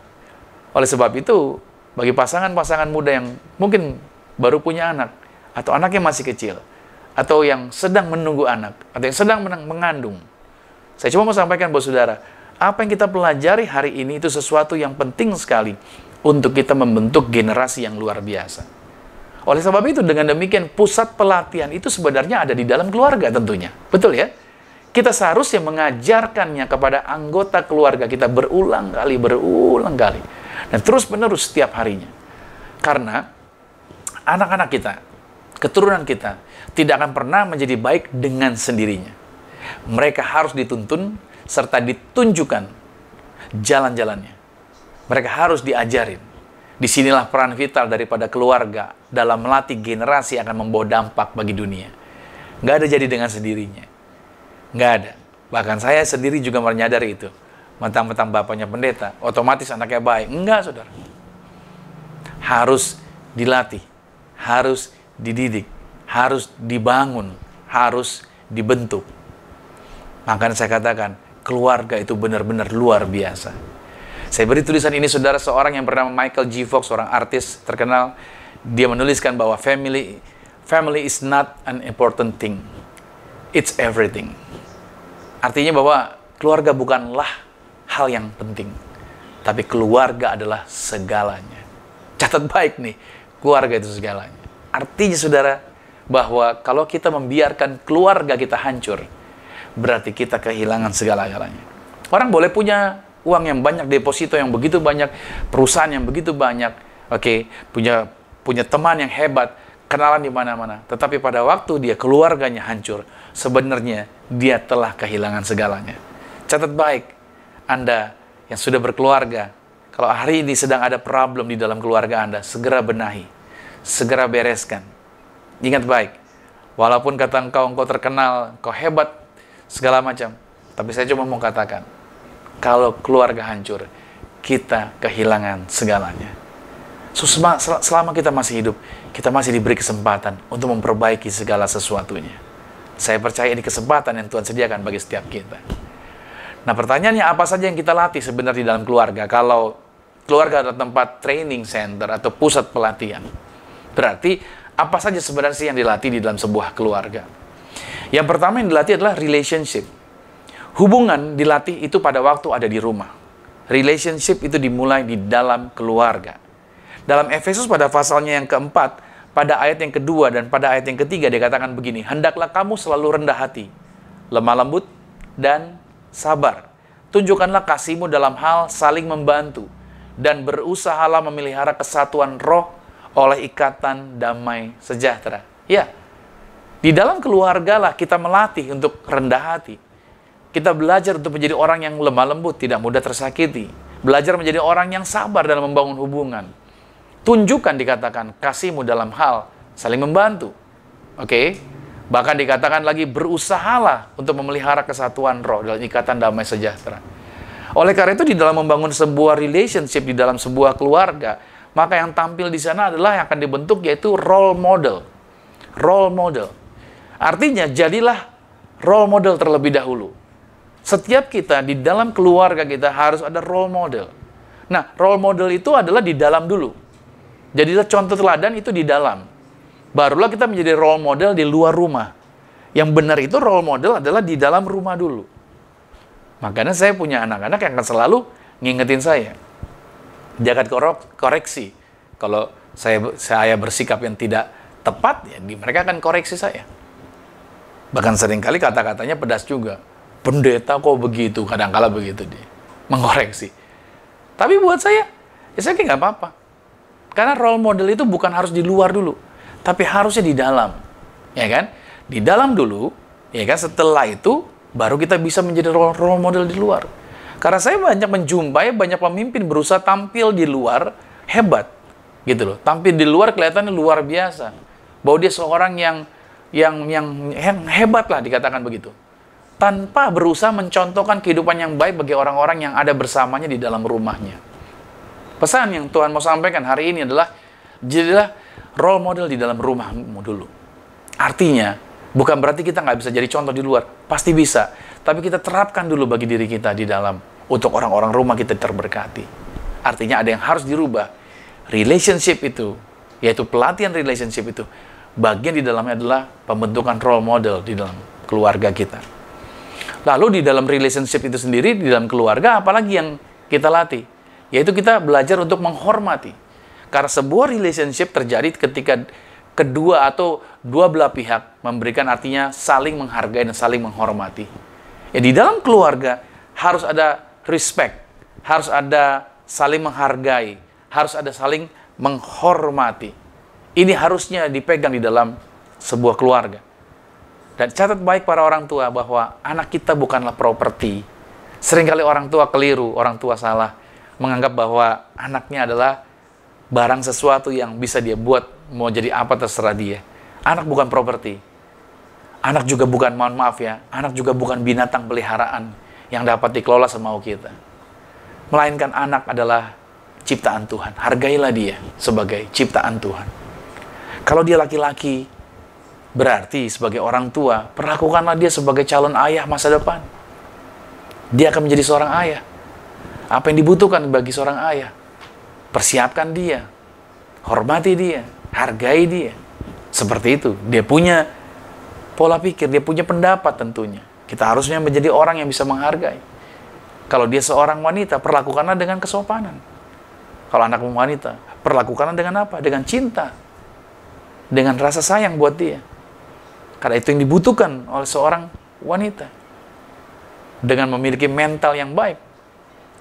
Oleh sebab itu, bagi pasangan-pasangan muda yang mungkin baru punya anak, atau anaknya masih kecil, atau yang sedang menunggu anak, atau yang sedang mengandung, saya cuma mau sampaikan buat saudara, apa yang kita pelajari hari ini itu sesuatu yang penting sekali untuk kita membentuk generasi yang luar biasa. Oleh sebab itu, dengan demikian, pusat pelatihan itu sebenarnya ada di dalam keluarga tentunya. Betul ya? Kita seharusnya mengajarkannya kepada anggota keluarga kita berulang kali. Dan terus-menerus setiap harinya. Karena anak-anak kita, keturunan kita, tidak akan pernah menjadi baik dengan sendirinya. Mereka harus dituntun serta ditunjukkan jalan-jalannya. Mereka harus diajarin. Disinilah peran vital daripada keluarga dalam melatih generasi yang akan membawa dampak bagi dunia. Nggak ada jadi dengan sendirinya. Nggak ada. Bahkan saya sendiri juga menyadari itu. Mentang-mentang bapaknya pendeta, otomatis anaknya baik. Enggak, saudara. Harus dilatih, harus dididik, harus dibangun, harus dibentuk. Makanya saya katakan, keluarga itu benar-benar luar biasa. Saya beri tulisan ini, saudara, seorang yang bernama Michael J. Fox, seorang artis terkenal. Dia menuliskan bahwa family is not an important thing. It's everything. Artinya bahwa keluarga bukanlah hal yang penting. Tapi keluarga adalah segalanya. Catat baik nih, keluarga itu segalanya. Artinya, saudara, bahwa kalau kita membiarkan keluarga kita hancur, berarti kita kehilangan segala-galanya. Orang boleh punya uang yang banyak, deposito yang begitu banyak, perusahaan yang begitu banyak, punya teman yang hebat, kenalan di mana-mana. Tetapi pada waktu dia keluarganya hancur, sebenarnya dia telah kehilangan segalanya. Catat baik, Anda yang sudah berkeluarga, kalau hari ini sedang ada problem di dalam keluarga Anda, segera benahi, segera bereskan. Ingat baik, walaupun kata engkau terkenal, engkau hebat, segala macam, tapi saya cuma mau katakan, kalau keluarga hancur, kita kehilangan segalanya. So, selama kita masih hidup, kita masih diberi kesempatan untuk memperbaiki segala sesuatunya. Saya percaya ini kesempatan yang Tuhan sediakan bagi setiap kita. Nah, pertanyaannya, apa saja yang kita latih sebenarnya di dalam keluarga? Kalau keluarga adalah tempat training center atau pusat pelatihan, berarti apa saja sebenarnya yang dilatih di dalam sebuah keluarga? Yang pertama yang dilatih adalah relationship. Hubungan dilatih itu pada waktu ada di rumah. Relationship itu dimulai di dalam keluarga. Dalam Efesus pada pasalnya yang keempat, pada ayat yang kedua dan pada ayat yang ketiga dikatakan begini, hendaklah kamu selalu rendah hati, lemah lembut, dan sabar. Tunjukkanlah kasihmu dalam hal saling membantu, dan berusahalah memelihara kesatuan roh oleh ikatan damai sejahtera. Ya, di dalam keluarga lah kita melatih untuk rendah hati. Kita belajar untuk menjadi orang yang lemah lembut, tidak mudah tersakiti. Belajar menjadi orang yang sabar dalam membangun hubungan. Tunjukkan, dikatakan, kasihmu dalam hal saling membantu. Oke? Bahkan dikatakan lagi, berusahalah untuk memelihara kesatuan roh dalam ikatan damai sejahtera. Oleh karena itu, di dalam membangun sebuah relationship di dalam sebuah keluarga, maka yang tampil di sana adalah yang akan dibentuk, yaitu role model. Role model. Artinya, jadilah role model terlebih dahulu. Setiap kita di dalam keluarga kita harus ada role model. Nah, role model itu adalah di dalam dulu. Jadilah contoh teladan itu di dalam. Barulah kita menjadi role model di luar rumah. Yang benar itu role model adalah di dalam rumah dulu. Makanya saya punya anak-anak yang akan selalu ngingetin saya. Dia akan koreksi. Kalau saya bersikap yang tidak tepat, ya mereka akan koreksi saya. Bahkan seringkali kata-katanya pedas juga. Pendeta kok begitu, kadang-kala begitu dia mengoreksi. Tapi buat saya kayak nggak apa-apa. Karena role model itu bukan harus di luar dulu, tapi harusnya di dalam, ya kan? Di dalam dulu, ya kan? Setelah itu baru kita bisa menjadi role model di luar. Karena saya banyak menjumpai banyak pemimpin berusaha tampil di luar hebat, gitu loh. Tampil di luar kelihatannya luar biasa, bahwa dia seorang yang hebat lah, dikatakan begitu. Tanpa berusaha mencontohkan kehidupan yang baik bagi orang-orang yang ada bersamanya di dalam rumahnya. Pesan yang Tuhan mau sampaikan hari ini adalah, jadilah role model di dalam rumahmu dulu. Artinya, bukan berarti kita nggak bisa jadi contoh di luar. Pasti bisa. Tapi kita terapkan dulu bagi diri kita di dalam, untuk orang-orang rumah kita terberkati. Artinya ada yang harus dirubah. Relationship itu, yaitu pelatihan relationship itu, bagian di dalamnya adalah pembentukan role model di dalam keluarga kita. Lalu di dalam relationship itu sendiri, di dalam keluarga, apalagi yang kita latih? Yaitu kita belajar untuk menghormati. Karena sebuah relationship terjadi ketika kedua atau dua belah pihak memberikan artinya saling menghargai dan saling menghormati. Ya, di dalam keluarga harus ada respect, harus ada saling menghargai, harus ada saling menghormati. Ini harusnya dipegang di dalam sebuah keluarga. Dan catat baik para orang tua bahwa anak kita bukanlah properti. Seringkali orang tua keliru, orang tua salah menganggap bahwa anaknya adalah barang sesuatu yang bisa dia buat, mau jadi apa terserah dia. Anak bukan properti. Anak juga bukan, mohon maaf ya, anak juga bukan binatang peliharaan yang dapat dikelola semau kita. Melainkan anak adalah ciptaan Tuhan. Hargailah dia sebagai ciptaan Tuhan. Kalau dia laki-laki, berarti sebagai orang tua, perlakukanlah dia sebagai calon ayah masa depan. Dia akan menjadi seorang ayah. Apa yang dibutuhkan bagi seorang ayah? Persiapkan dia, hormati dia, hargai dia. Seperti itu. Dia punya pola pikir, dia punya pendapat tentunya. Kita harusnya menjadi orang yang bisa menghargai. Kalau dia seorang wanita, perlakukanlah dengan kesopanan. Kalau anak wanita, perlakukanlah dengan apa? Dengan cinta. Dengan rasa sayang buat dia. Karena itu yang dibutuhkan oleh seorang wanita. Dengan memiliki mental yang baik.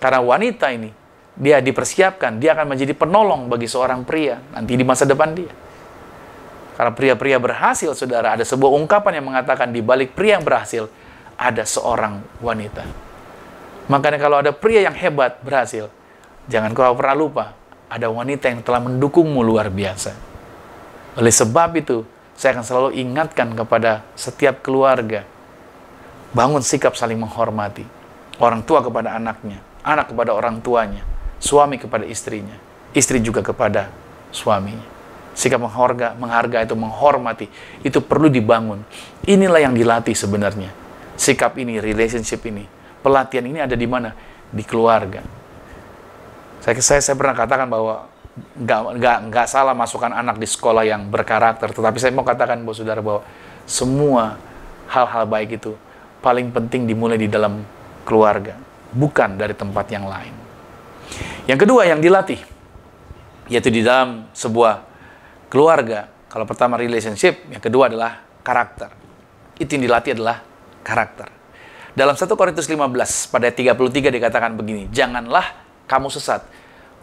Karena wanita ini, dia dipersiapkan, dia akan menjadi penolong bagi seorang pria nanti di masa depan dia. Karena pria-pria berhasil, saudara, ada sebuah ungkapan yang mengatakan di balik pria yang berhasil, ada seorang wanita. Makanya kalau ada pria yang hebat berhasil, jangan kau pernah lupa, ada wanita yang telah mendukungmu luar biasa. Oleh sebab itu, saya akan selalu ingatkan kepada setiap keluarga, bangun sikap saling menghormati. Orang tua kepada anaknya, anak kepada orang tuanya, suami kepada istrinya, istri juga kepada suaminya. Sikap menghargai itu, menghormati, itu perlu dibangun. Inilah yang dilatih sebenarnya. Sikap ini, relationship ini, pelatihan ini ada di mana? Di keluarga. Saya pernah katakan bahwa nggak salah masukkan anak di sekolah yang berkarakter, tetapi saya mau katakan bahwa saudara, bahwa semua hal-hal baik itu paling penting dimulai di dalam keluarga, bukan dari tempat yang lain. Yang kedua yang dilatih, yaitu di dalam sebuah keluarga. Kalau pertama relationship, yang kedua adalah karakter. Itu yang dilatih adalah karakter. Dalam 1 Korintus 15 pada 33 dikatakan begini, janganlah kamu sesat.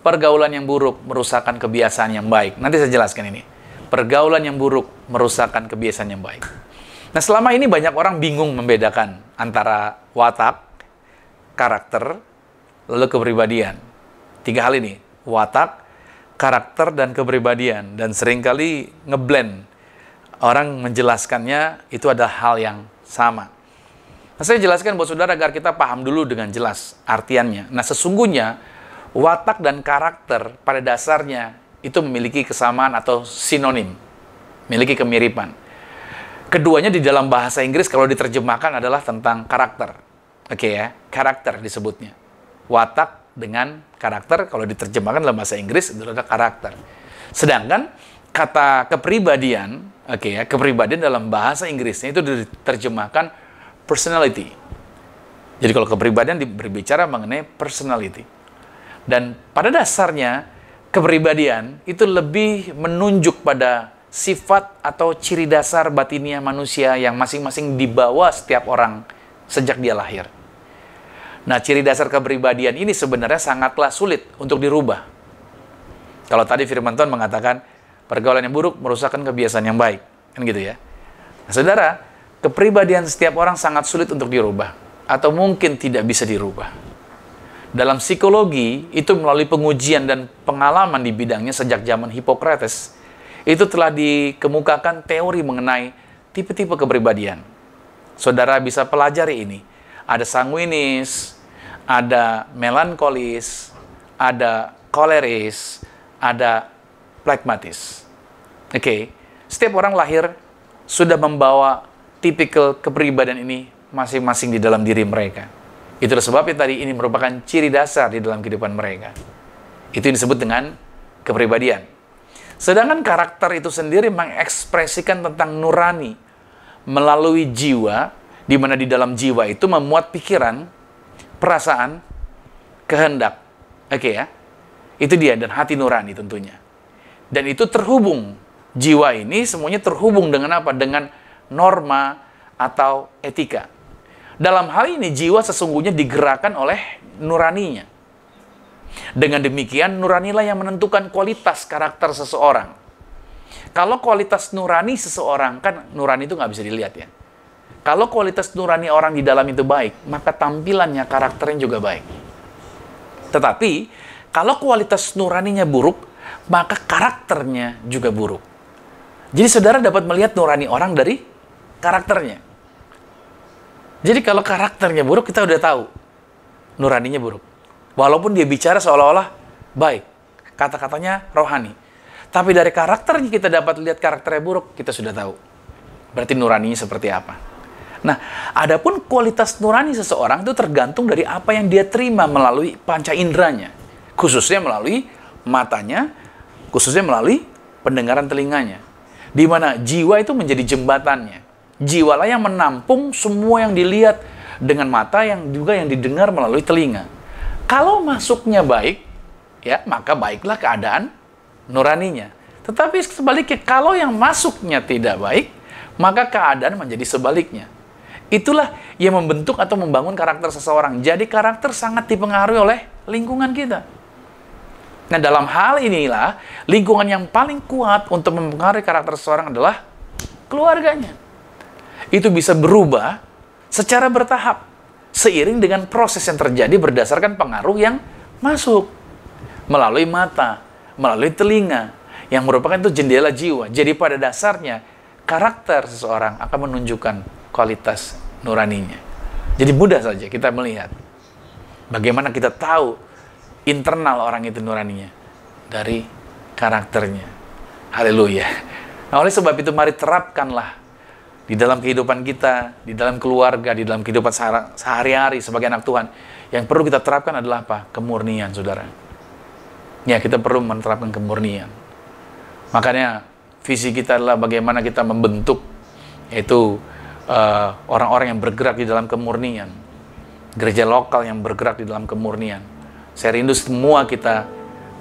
Pergaulan yang buruk merusakkan kebiasaan yang baik. Nanti saya jelaskan ini. Pergaulan yang buruk merusakkan kebiasaan yang baik. Nah, selama ini banyak orang bingung membedakan antara watak, karakter, lalu kepribadian. 3 hal ini, watak, karakter, dan kepribadian. Dan seringkali ngeblend. Orang menjelaskannya itu adalah hal yang sama. Nah, saya jelaskan buat saudara agar kita paham dulu dengan jelas artiannya. Nah, sesungguhnya watak dan karakter pada dasarnya itu memiliki kesamaan atau sinonim, memiliki kemiripan. Keduanya di dalam bahasa Inggris kalau diterjemahkan adalah tentang karakter. Oke ya, karakter disebutnya. Watak dengan karakter kalau diterjemahkan dalam bahasa Inggris itu adalah karakter. Sedangkan kata kepribadian, oke ya, kepribadian dalam bahasa Inggrisnya itu diterjemahkan personality. Jadi kalau kepribadian berbicara mengenai personality. Dan pada dasarnya kepribadian itu lebih menunjuk pada sifat atau ciri dasar batinnya manusia yang masing-masing dibawa setiap orang sejak dia lahir. Nah, ciri dasar kepribadian ini sebenarnya sangatlah sulit untuk dirubah. Kalau tadi firman Tuhan mengatakan pergaulan yang buruk merusakkan kebiasaan yang baik, kan gitu ya. Nah, saudara, kepribadian setiap orang sangat sulit untuk dirubah atau mungkin tidak bisa dirubah. Dalam psikologi, itu melalui pengujian dan pengalaman di bidangnya sejak zaman Hippocrates, itu telah dikemukakan teori mengenai tipe-tipe kepribadian. Saudara bisa pelajari ini. Ada sanguinis, ada melankolis, ada koleris, ada pragmatis. Oke, setiap orang lahir sudah membawa tipikal kepribadian ini masing-masing di dalam diri mereka. Itulah sebabnya tadi ini merupakan ciri dasar di dalam kehidupan mereka. Itu yang disebut dengan kepribadian. Sedangkan karakter itu sendiri mengekspresikan tentang nurani melalui jiwa, di mana di dalam jiwa itu memuat pikiran, perasaan, kehendak. Oke ya? Itu dia, dan hati nurani tentunya. Dan itu terhubung Jiwa ini semuanya terhubung dengan apa? Dengan norma atau etika. Dalam hal ini, jiwa sesungguhnya digerakkan oleh nuraninya. Dengan demikian, nuranilah yang menentukan kualitas karakter seseorang. Kalau kualitas nurani seseorang, kan nurani itu nggak bisa dilihat ya. Kalau kualitas nurani orang di dalam itu baik, maka tampilannya, karakternya juga baik. Tetapi, kalau kualitas nuraninya buruk, maka karakternya juga buruk. Jadi saudara dapat melihat nurani orang dari karakternya. Jadi kalau karakternya buruk, kita udah tahu nuraninya buruk. Walaupun dia bicara seolah-olah baik, kata-katanya rohani. Tapi dari karakternya kita dapat lihat karakternya buruk, kita sudah tahu. Berarti nuraninya seperti apa. Nah, adapun kualitas nurani seseorang itu tergantung dari apa yang dia terima melalui panca inderanya. Khususnya melalui matanya, khususnya melalui pendengaran telinganya. Di mana jiwa itu menjadi jembatannya. Jiwalah yang menampung semua yang dilihat dengan mata, yang juga yang didengar melalui telinga. Kalau masuknya baik, ya maka baiklah keadaan nuraninya. Tetapi sebaliknya, kalau yang masuknya tidak baik, maka keadaan menjadi sebaliknya. Itulah yang membentuk atau membangun karakter seseorang. Jadi karakter sangat dipengaruhi oleh lingkungan kita. Nah, dalam hal inilah, lingkungan yang paling kuat untuk mempengaruhi karakter seseorang adalah keluarganya. Itu bisa berubah secara bertahap, seiring dengan proses yang terjadi berdasarkan pengaruh yang masuk. Melalui mata, melalui telinga, yang merupakan itu jendela jiwa. Jadi pada dasarnya, karakter seseorang akan menunjukkan kualitas nuraninya. Jadi mudah saja kita melihat bagaimana kita tahu internal orang itu nuraninya dari karakternya. Haleluya. Nah, oleh sebab itu mari terapkanlah di dalam kehidupan kita, di dalam keluarga, di dalam kehidupan sehari-hari sebagai anak Tuhan. Yang perlu kita terapkan adalah apa? Kemurnian, saudara. Ya, kita perlu menerapkan kemurnian. Makanya visi kita adalah bagaimana kita membentuk yaitu orang-orang yang bergerak di dalam kemurnian. Gereja lokal yang bergerak di dalam kemurnian. Saya rindu semua kita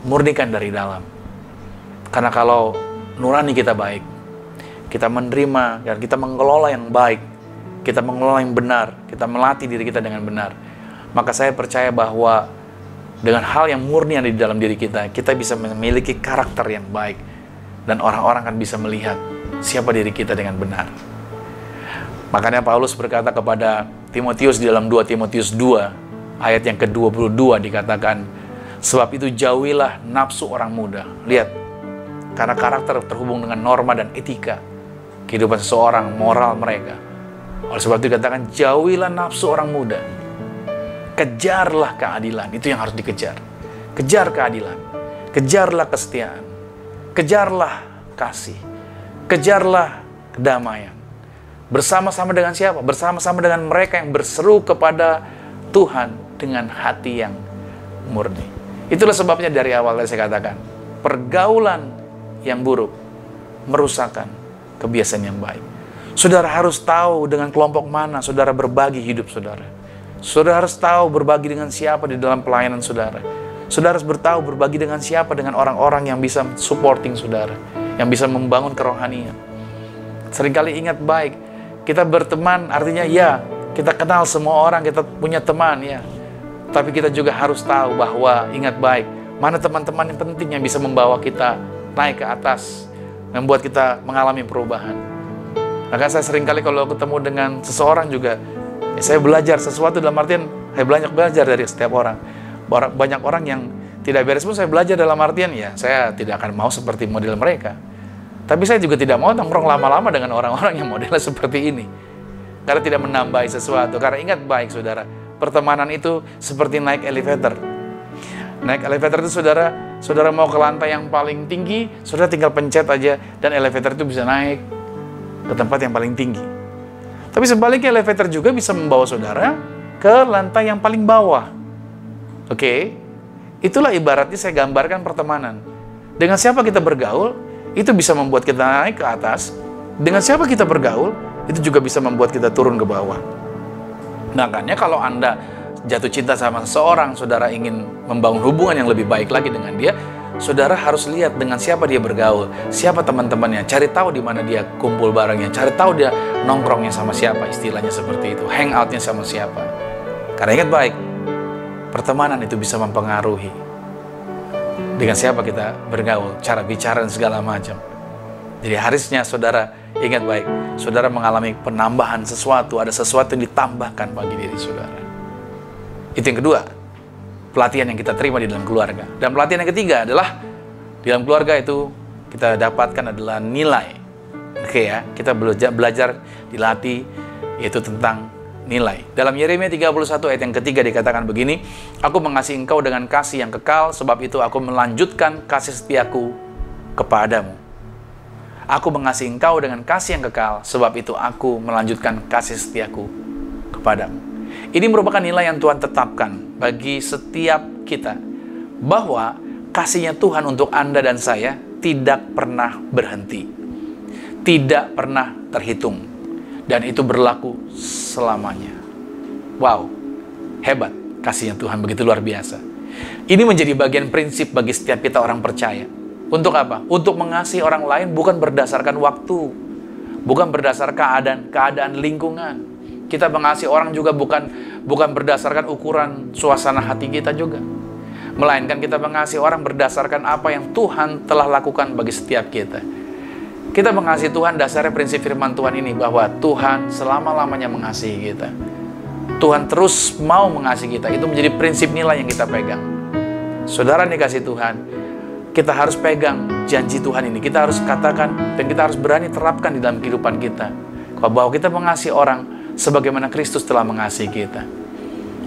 murnikan dari dalam. Karena kalau nurani kita baik, kita menerima dan kita mengelola yang baik, kita mengelola yang benar, kita melatih diri kita dengan benar, maka saya percaya bahwa dengan hal yang murni yang ada di dalam diri kita, kita bisa memiliki karakter yang baik dan orang-orang akan bisa melihat siapa diri kita dengan benar. Makanya Paulus berkata kepada Timotius di dalam 2 Timotius 2 ayat yang ke-22 dikatakan, sebab itu jauhilah nafsu orang muda. Lihat, karena karakter terhubung dengan norma dan etika kehidupan seseorang, moral mereka. Oleh sebab itu dikatakan, jauhilah nafsu orang muda. Kejarlah keadilan, itu yang harus dikejar. Kejar keadilan, kejarlah kesetiaan, kejarlah kasih, kejarlah kedamaian. Bersama-sama dengan siapa? Bersama-sama dengan mereka yang berseru kepada Tuhan dengan hati yang murni. Itulah sebabnya dari awal saya katakan, pergaulan yang buruk merusakkan kebiasaan yang baik. Saudara harus tahu dengan kelompok mana saudara berbagi hidup saudara. Saudara harus tahu berbagi dengan siapa di dalam pelayanan saudara. Saudara harus bertahu berbagi dengan siapa, dengan orang-orang yang bisa supporting saudara, yang bisa membangun kerohanian. Seringkali ingat baik, kita berteman artinya ya, kita kenal semua orang, kita punya teman ya. Tapi kita juga harus tahu bahwa ingat baik, mana teman-teman yang penting yang bisa membawa kita naik ke atas, membuat kita mengalami perubahan. Maka saya seringkali kalau ketemu dengan seseorang juga, ya saya belajar sesuatu dalam artian, saya banyak belajar dari setiap orang. Banyak orang yang tidak beres pun saya belajar dalam artian, ya saya tidak akan mau seperti model mereka. Tapi saya juga tidak mau nongkrong lama-lama dengan orang-orang yang modelnya seperti ini. Karena tidak menambahi sesuatu. Karena ingat baik saudara, pertemanan itu seperti naik elevator. Naik elevator itu saudara mau ke lantai yang paling tinggi, saudara tinggal pencet aja dan elevator itu bisa naik ke tempat yang paling tinggi. Tapi sebaliknya elevator juga bisa membawa saudara ke lantai yang paling bawah. Oke? Itulah ibaratnya saya gambarkan pertemanan. Dengan siapa kita bergaul, itu bisa membuat kita naik ke atas. Dengan siapa kita bergaul, itu juga bisa membuat kita turun ke bawah. Makanya kalau Anda jatuh cinta sama seseorang, saudara ingin membangun hubungan yang lebih baik lagi dengan dia, saudara harus lihat dengan siapa dia bergaul, siapa teman-temannya, cari tahu di mana dia kumpul barengnya, cari tahu dia nongkrongnya sama siapa, istilahnya seperti itu, hangoutnya sama siapa. Karena ingat baik, pertemanan itu bisa mempengaruhi dengan siapa kita bergaul, cara bicara dan segala macam. Jadi harusnya saudara ingat baik, saudara mengalami penambahan sesuatu, ada sesuatu yang ditambahkan bagi diri saudara. Itu yang kedua, pelatihan yang kita terima di dalam keluarga. Dan pelatihan yang ketiga adalah di dalam keluarga itu kita dapatkan adalah nilai. Oke ya, kita belajar dilatih yaitu tentang nilai. Dalam Yeremia 31 ayat yang ketiga dikatakan begini, aku mengasihi engkau dengan kasih yang kekal, sebab itu aku melanjutkan kasih setiaku kepadamu. Aku mengasihi engkau dengan kasih yang kekal, sebab itu aku melanjutkan kasih setiaku kepadamu. Ini merupakan nilai yang Tuhan tetapkan bagi setiap kita, bahwa kasihnya Tuhan untuk Anda dan saya tidak pernah berhenti, tidak pernah terhitung, dan itu berlaku selamanya. Wow, hebat kasihnya Tuhan, begitu luar biasa. Ini menjadi bagian prinsip bagi setiap kita orang percaya. Untuk apa? Untuk mengasihi orang lain bukan berdasarkan waktu, bukan berdasarkan keadaan lingkungan. Kita mengasihi orang juga bukan berdasarkan ukuran suasana hati kita juga. Melainkan kita mengasihi orang berdasarkan apa yang Tuhan telah lakukan bagi setiap kita. Kita mengasihi Tuhan dasarnya prinsip firman Tuhan ini, bahwa Tuhan selama-lamanya mengasihi kita. Tuhan terus mau mengasihi kita. Itu menjadi prinsip nilai yang kita pegang. Saudara dikasih Tuhan, kita harus pegang janji Tuhan ini. Kita harus katakan dan kita harus berani terapkan di dalam kehidupan kita, bahwa kita mengasihi orang sebagaimana Kristus telah mengasihi kita.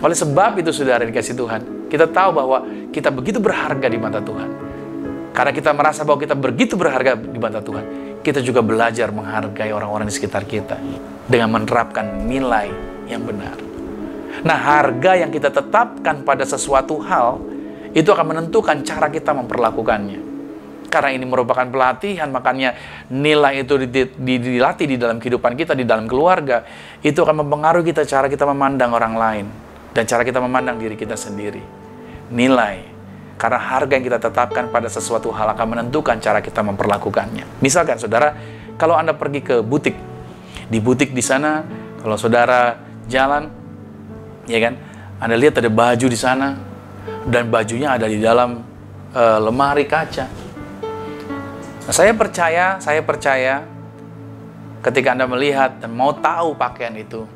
Oleh sebab itu saudara dikasih Tuhan, kita tahu bahwa kita begitu berharga di mata Tuhan. Karena kita merasa bahwa kita begitu berharga di mata Tuhan, kita juga belajar menghargai orang-orang di sekitar kita dengan menerapkan nilai yang benar. Nah, harga yang kita tetapkan pada sesuatu hal itu akan menentukan cara kita memperlakukannya. Karena ini merupakan pelatihan, makanya nilai itu dilatih di dalam kehidupan kita, di dalam keluarga. Itu akan mempengaruhi kita, cara kita memandang orang lain, dan cara kita memandang diri kita sendiri. Nilai, karena harga yang kita tetapkan pada sesuatu hal akan menentukan cara kita memperlakukannya. Misalkan saudara, kalau Anda pergi ke butik, di butik di sana, kalau saudara jalan, ya kan, Anda lihat ada baju di sana, dan bajunya ada di dalam lemari kaca. Nah, saya percaya ketika Anda melihat dan mau tahu pakaian itu,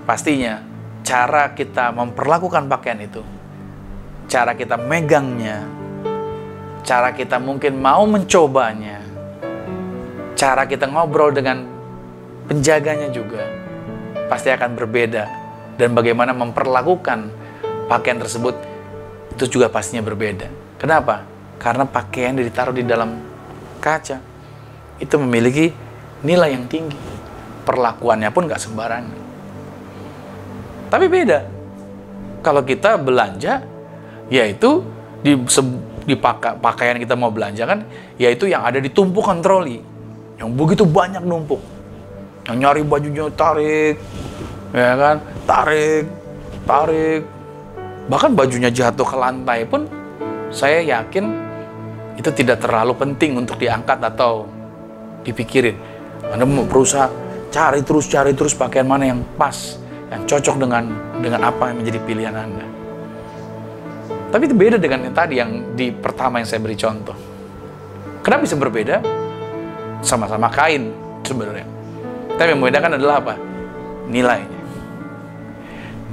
pastinya cara kita memperlakukan pakaian itu, cara kita megangnya, cara kita mungkin mau mencobanya, cara kita ngobrol dengan penjaganya juga pasti akan berbeda. Dan bagaimana memperlakukan pakaian tersebut itu juga pastinya berbeda. Kenapa? Karena pakaian yang ditaruh di dalam kaca itu memiliki nilai yang tinggi, perlakuannya pun gak sembarangan. Tapi beda kalau kita belanja, yaitu di pakaian kita mau belanja kan, yaitu yang ada di tumpukan troli, yang begitu banyak numpuk, yang nyari bajunya tarik, ya kan, tarik, bahkan bajunya jatuh ke lantai pun saya yakin itu tidak terlalu penting untuk diangkat atau dipikirin. Anda mau berusaha cari terus pakaian mana yang pas, yang cocok dengan apa yang menjadi pilihan Anda. Tapi itu beda dengan yang tadi, yang di pertama yang saya beri contoh. Kenapa bisa berbeda? Sama-sama kain sebenarnya. Tapi yang membedakan adalah apa? Nilainya.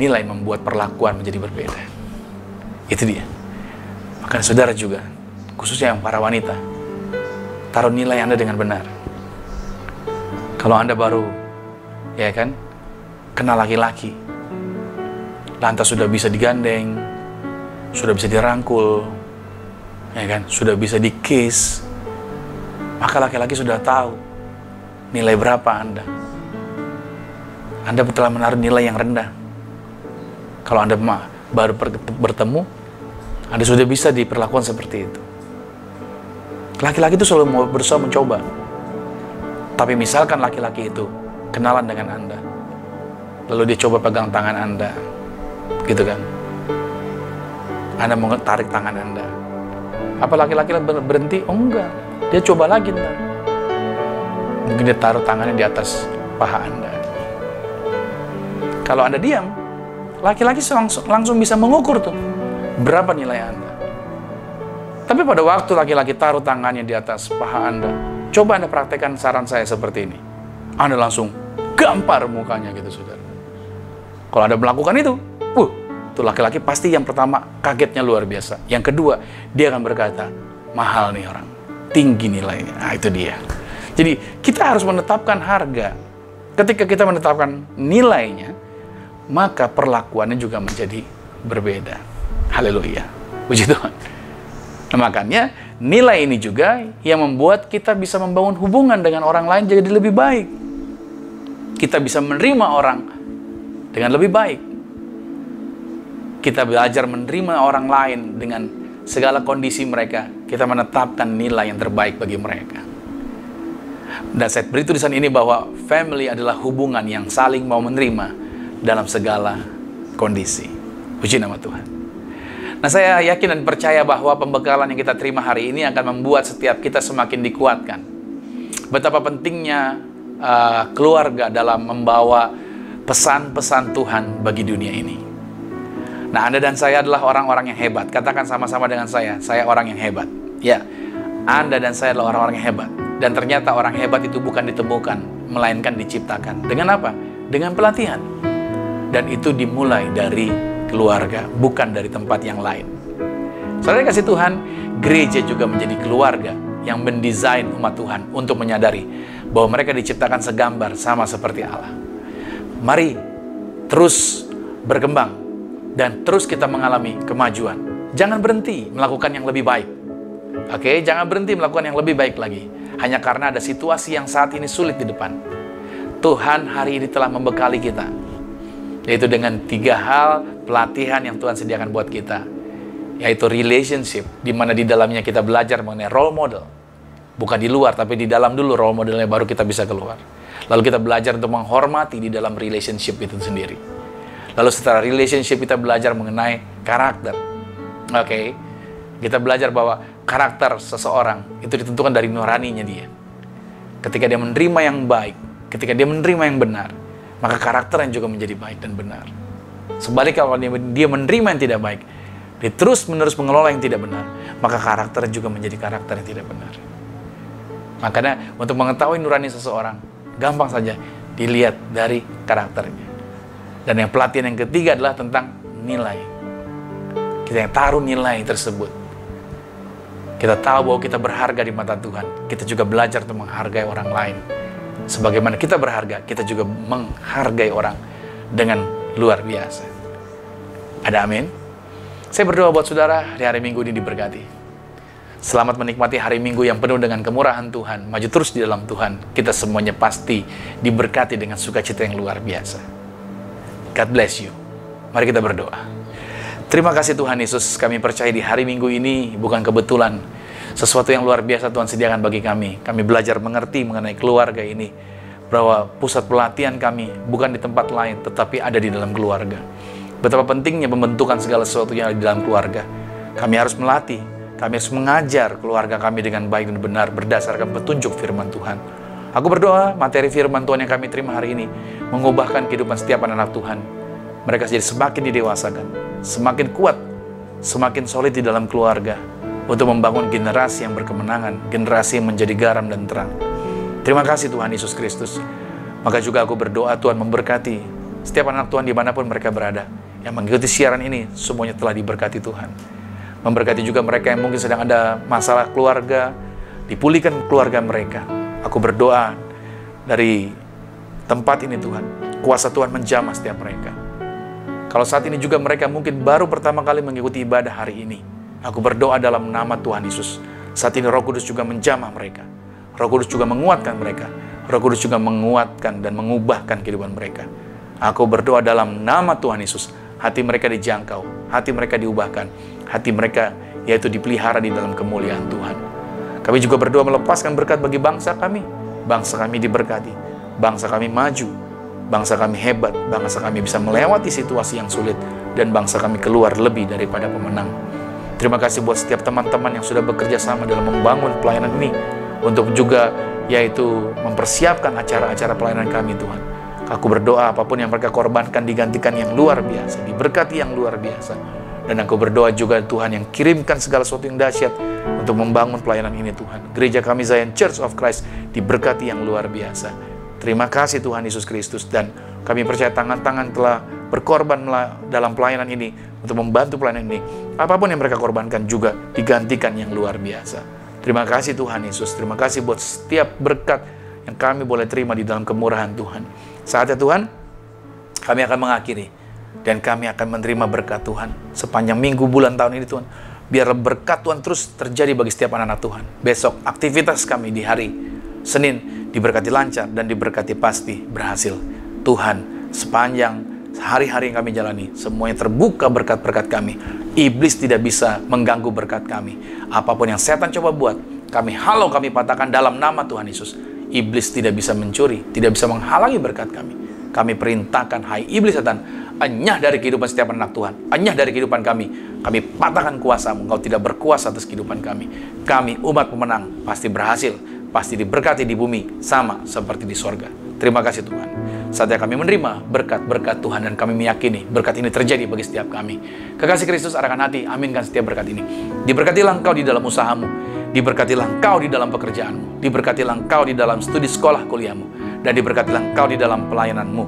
Nilai membuat perlakuan menjadi berbeda. Itu dia. Makanya saudara juga, khususnya yang para wanita, taruh nilai Anda dengan benar. Kalau Anda baru, ya kan, kenal laki-laki, lantas sudah bisa digandeng, sudah bisa dirangkul, ya kan, sudah bisa di-kiss, maka laki-laki sudah tahu nilai berapa Anda. Anda telah menaruh nilai yang rendah. Kalau Anda baru bertemu, Anda sudah bisa diperlakukan seperti itu. Laki-laki itu selalu berusaha mencoba. Tapi misalkan laki-laki itu kenalan dengan Anda, lalu dia coba pegang tangan Anda, gitu kan. Anda mau tarik tangan Anda. Apa laki-laki berhenti? Oh enggak, dia coba lagi ntar. Mungkin dia taruh tangannya di atas paha Anda. Kalau Anda diam, laki-laki langsung bisa mengukur tuh berapa nilai Anda. Tapi pada waktu laki-laki taruh tangannya di atas paha Anda, coba Anda praktekkan saran saya seperti ini. Anda langsung gampar mukanya gitu, saudara. Kalau Anda melakukan itu, tuh laki-laki pasti yang pertama kagetnya luar biasa. Yang kedua, dia akan berkata, mahal nih orang, tinggi nilainya. Nah, itu dia. Jadi kita harus menetapkan harga. Ketika kita menetapkan nilainya, maka perlakuannya juga menjadi berbeda. Haleluya. Puji Tuhan. Nah, makanya nilai ini juga yang membuat kita bisa membangun hubungan dengan orang lain jadi lebih baik. Kita bisa menerima orang dengan lebih baik. Kita belajar menerima orang lain dengan segala kondisi mereka. Kita menetapkan nilai yang terbaik bagi mereka. Dan saya beri tulisan ini bahwa family adalah hubungan yang saling mau menerima dalam segala kondisi. Puji nama Tuhan. Nah, saya yakin dan percaya bahwa pembekalan yang kita terima hari ini akan membuat setiap kita semakin dikuatkan. Betapa pentingnya keluarga dalam membawa pesan-pesan Tuhan bagi dunia ini. Nah, Anda dan saya adalah orang-orang yang hebat. Katakan sama-sama dengan saya orang yang hebat. Ya, Anda dan saya adalah orang-orang yang hebat. Dan ternyata orang hebat itu bukan ditemukan, melainkan diciptakan. Dengan apa? Dengan pelatihan. Dan itu dimulai dari keluarga, bukan dari tempat yang lain. Saudara kasih Tuhan, gereja juga menjadi keluarga yang mendesain umat Tuhan untuk menyadari bahwa mereka diciptakan segambar sama seperti Allah. Mari terus berkembang dan terus kita mengalami kemajuan. Jangan berhenti melakukan yang lebih baik. Oke, jangan berhenti melakukan yang lebih baik lagi. Hanya karena ada situasi yang saat ini sulit di depan. Tuhan hari ini telah membekali kita, yaitu dengan 3 hal pelatihan yang Tuhan sediakan buat kita, yaitu relationship, di mana di dalamnya kita belajar mengenai role model. Bukan di luar, tapi di dalam dulu role modelnya, baru kita bisa keluar. Lalu kita belajar untuk menghormati di dalam relationship itu sendiri. Lalu setelah relationship kita belajar mengenai karakter. Oke, kita belajar bahwa karakter seseorang itu ditentukan dari nuraninya dia. Ketika dia menerima yang baik, ketika dia menerima yang benar, maka karakternya juga menjadi baik dan benar. Sebaliknya kalau dia menerima yang tidak baik, dia terus-menerus mengelola yang tidak benar, maka karakternya juga menjadi karakter yang tidak benar. Makanya untuk mengetahui nurani seseorang, gampang saja dilihat dari karakternya. Dan yang pelatihan yang ketiga adalah tentang nilai. Kita yang taruh nilai tersebut. Kita tahu bahwa kita berharga di mata Tuhan. Kita juga belajar untuk menghargai orang lain. Sebagaimana kita berharga, kita juga menghargai orang dengan luar biasa. Ada amin? Saya berdoa buat saudara, di hari Minggu ini diberkati. Selamat menikmati hari Minggu yang penuh dengan kemurahan Tuhan. Maju terus di dalam Tuhan. Kita semuanya pasti diberkati dengan sukacita yang luar biasa. God bless you. Mari kita berdoa. Terima kasih Tuhan Yesus, kami percaya di hari Minggu ini bukan kebetulan. Sesuatu yang luar biasa Tuhan sediakan bagi kami. Kami belajar mengerti mengenai keluarga ini. Bahwa pusat pelatihan kami bukan di tempat lain, tetapi ada di dalam keluarga. Betapa pentingnya pembentukan segala sesuatu yang ada di dalam keluarga. Kami harus melatih, kami harus mengajar keluarga kami dengan baik dan benar berdasarkan petunjuk firman Tuhan. Aku berdoa materi firman Tuhan yang kami terima hari ini mengubahkan kehidupan setiap anak-anak Tuhan. Mereka jadi semakin didewasakan, semakin kuat, semakin solid di dalam keluarga untuk membangun generasi yang berkemenangan, generasi yang menjadi garam dan terang. Terima kasih Tuhan Yesus Kristus. Maka juga aku berdoa Tuhan memberkati setiap anak Tuhan dimanapun mereka berada. Yang mengikuti siaran ini semuanya telah diberkati Tuhan. Memberkati juga mereka yang mungkin sedang ada masalah keluarga, dipulihkan keluarga mereka. Aku berdoa dari tempat ini Tuhan, kuasa Tuhan menjamah setiap mereka. Kalau saat ini juga mereka mungkin baru pertama kali mengikuti ibadah hari ini, aku berdoa dalam nama Tuhan Yesus. Saat ini Roh Kudus juga menjamah mereka. Roh Kudus juga menguatkan mereka. Roh Kudus juga menguatkan dan mengubahkan kehidupan mereka. Aku berdoa dalam nama Tuhan Yesus. Hati mereka dijangkau, hati mereka diubahkan, hati mereka yaitu dipelihara di dalam kemuliaan Tuhan. Kami juga berdoa melepaskan berkat bagi bangsa kami. Bangsa kami diberkati, bangsa kami maju, bangsa kami hebat, bangsa kami bisa melewati situasi yang sulit, dan bangsa kami keluar lebih daripada pemenang. Terima kasih buat setiap teman-teman yang sudah bekerja sama dalam membangun pelayanan ini, untuk juga yaitu mempersiapkan acara-acara pelayanan kami Tuhan. Aku berdoa apapun yang mereka korbankan digantikan yang luar biasa, diberkati yang luar biasa. Dan aku berdoa juga Tuhan yang kirimkan segala sesuatu yang dahsyat untuk membangun pelayanan ini Tuhan. Gereja kami Zion Church of Christ diberkati yang luar biasa. Terima kasih Tuhan Yesus Kristus, dan kami percaya tangan-tangan telah berkorban dalam pelayanan ini untuk membantu pelayanan ini. Apapun yang mereka korbankan juga digantikan yang luar biasa. Terima kasih Tuhan Yesus. Terima kasih buat setiap berkat yang kami boleh terima di dalam kemurahan Tuhan. Saatnya Tuhan, kami akan mengakhiri dan kami akan menerima berkat Tuhan sepanjang minggu, bulan, tahun ini Tuhan. Biar berkat Tuhan terus terjadi bagi setiap anak-anak Tuhan. Besok aktivitas kami di hari Senin diberkati lancar dan diberkati pasti berhasil. Tuhan, sepanjang hari-hari yang kami jalani, semuanya terbuka berkat-berkat kami. Iblis tidak bisa mengganggu berkat kami. Apapun yang setan coba buat, kami halau, kami patahkan dalam nama Tuhan Yesus. Iblis tidak bisa mencuri, tidak bisa menghalangi berkat kami. Kami perintahkan, hai iblis setan, enyah dari kehidupan setiap anak Tuhan, enyah dari kehidupan kami. Kami patahkan kuasamu, engkau tidak berkuasa atas kehidupan kami. Kami umat pemenang, pasti berhasil, pasti diberkati di bumi, sama seperti di sorga. Terima kasih Tuhan. Saatnya kami menerima berkat-berkat Tuhan, dan kami meyakini berkat ini terjadi bagi setiap kami. Kekasih Kristus, arahkan hati, aminkan setiap berkat ini. Diberkatilah engkau di dalam usahamu, diberkatilah engkau di dalam pekerjaanmu, diberkatilah engkau di dalam studi sekolah kuliahmu, dan diberkatilah engkau di dalam pelayananmu.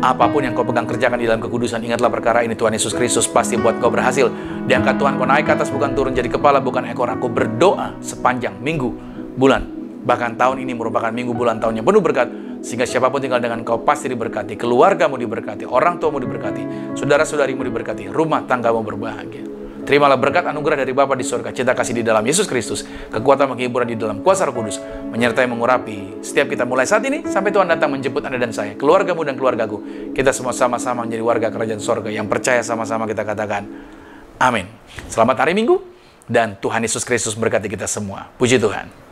Apapun yang kau pegang kerjakan di dalam kekudusan, ingatlah perkara ini Tuhan Yesus Kristus pasti buat kau berhasil. Diangkat Tuhan, kau naik ke atas, bukan turun, jadi kepala bukan ekor. Aku berdoa sepanjang minggu, bulan, bahkan tahun ini merupakan minggu, bulan, tahun yang penuh berkat, sehingga siapapun tinggal dengan kau pasti diberkati, keluargamu diberkati, orang tuamu diberkati, saudara-saudarimu diberkati, rumah tanggamu berbahagia. Terimalah berkat anugerah dari Bapa di surga, cinta kasih di dalam Yesus Kristus, kekuatan penghiburan di dalam kuasa Roh Kudus, menyertai mengurapi setiap kita mulai saat ini sampai Tuhan datang menjemput Anda dan saya, keluargamu dan keluargaku. Kita semua sama-sama menjadi warga kerajaan surga yang percaya. Sama-sama kita katakan amin. Selamat hari Minggu, dan Tuhan Yesus Kristus berkati kita semua. Puji Tuhan.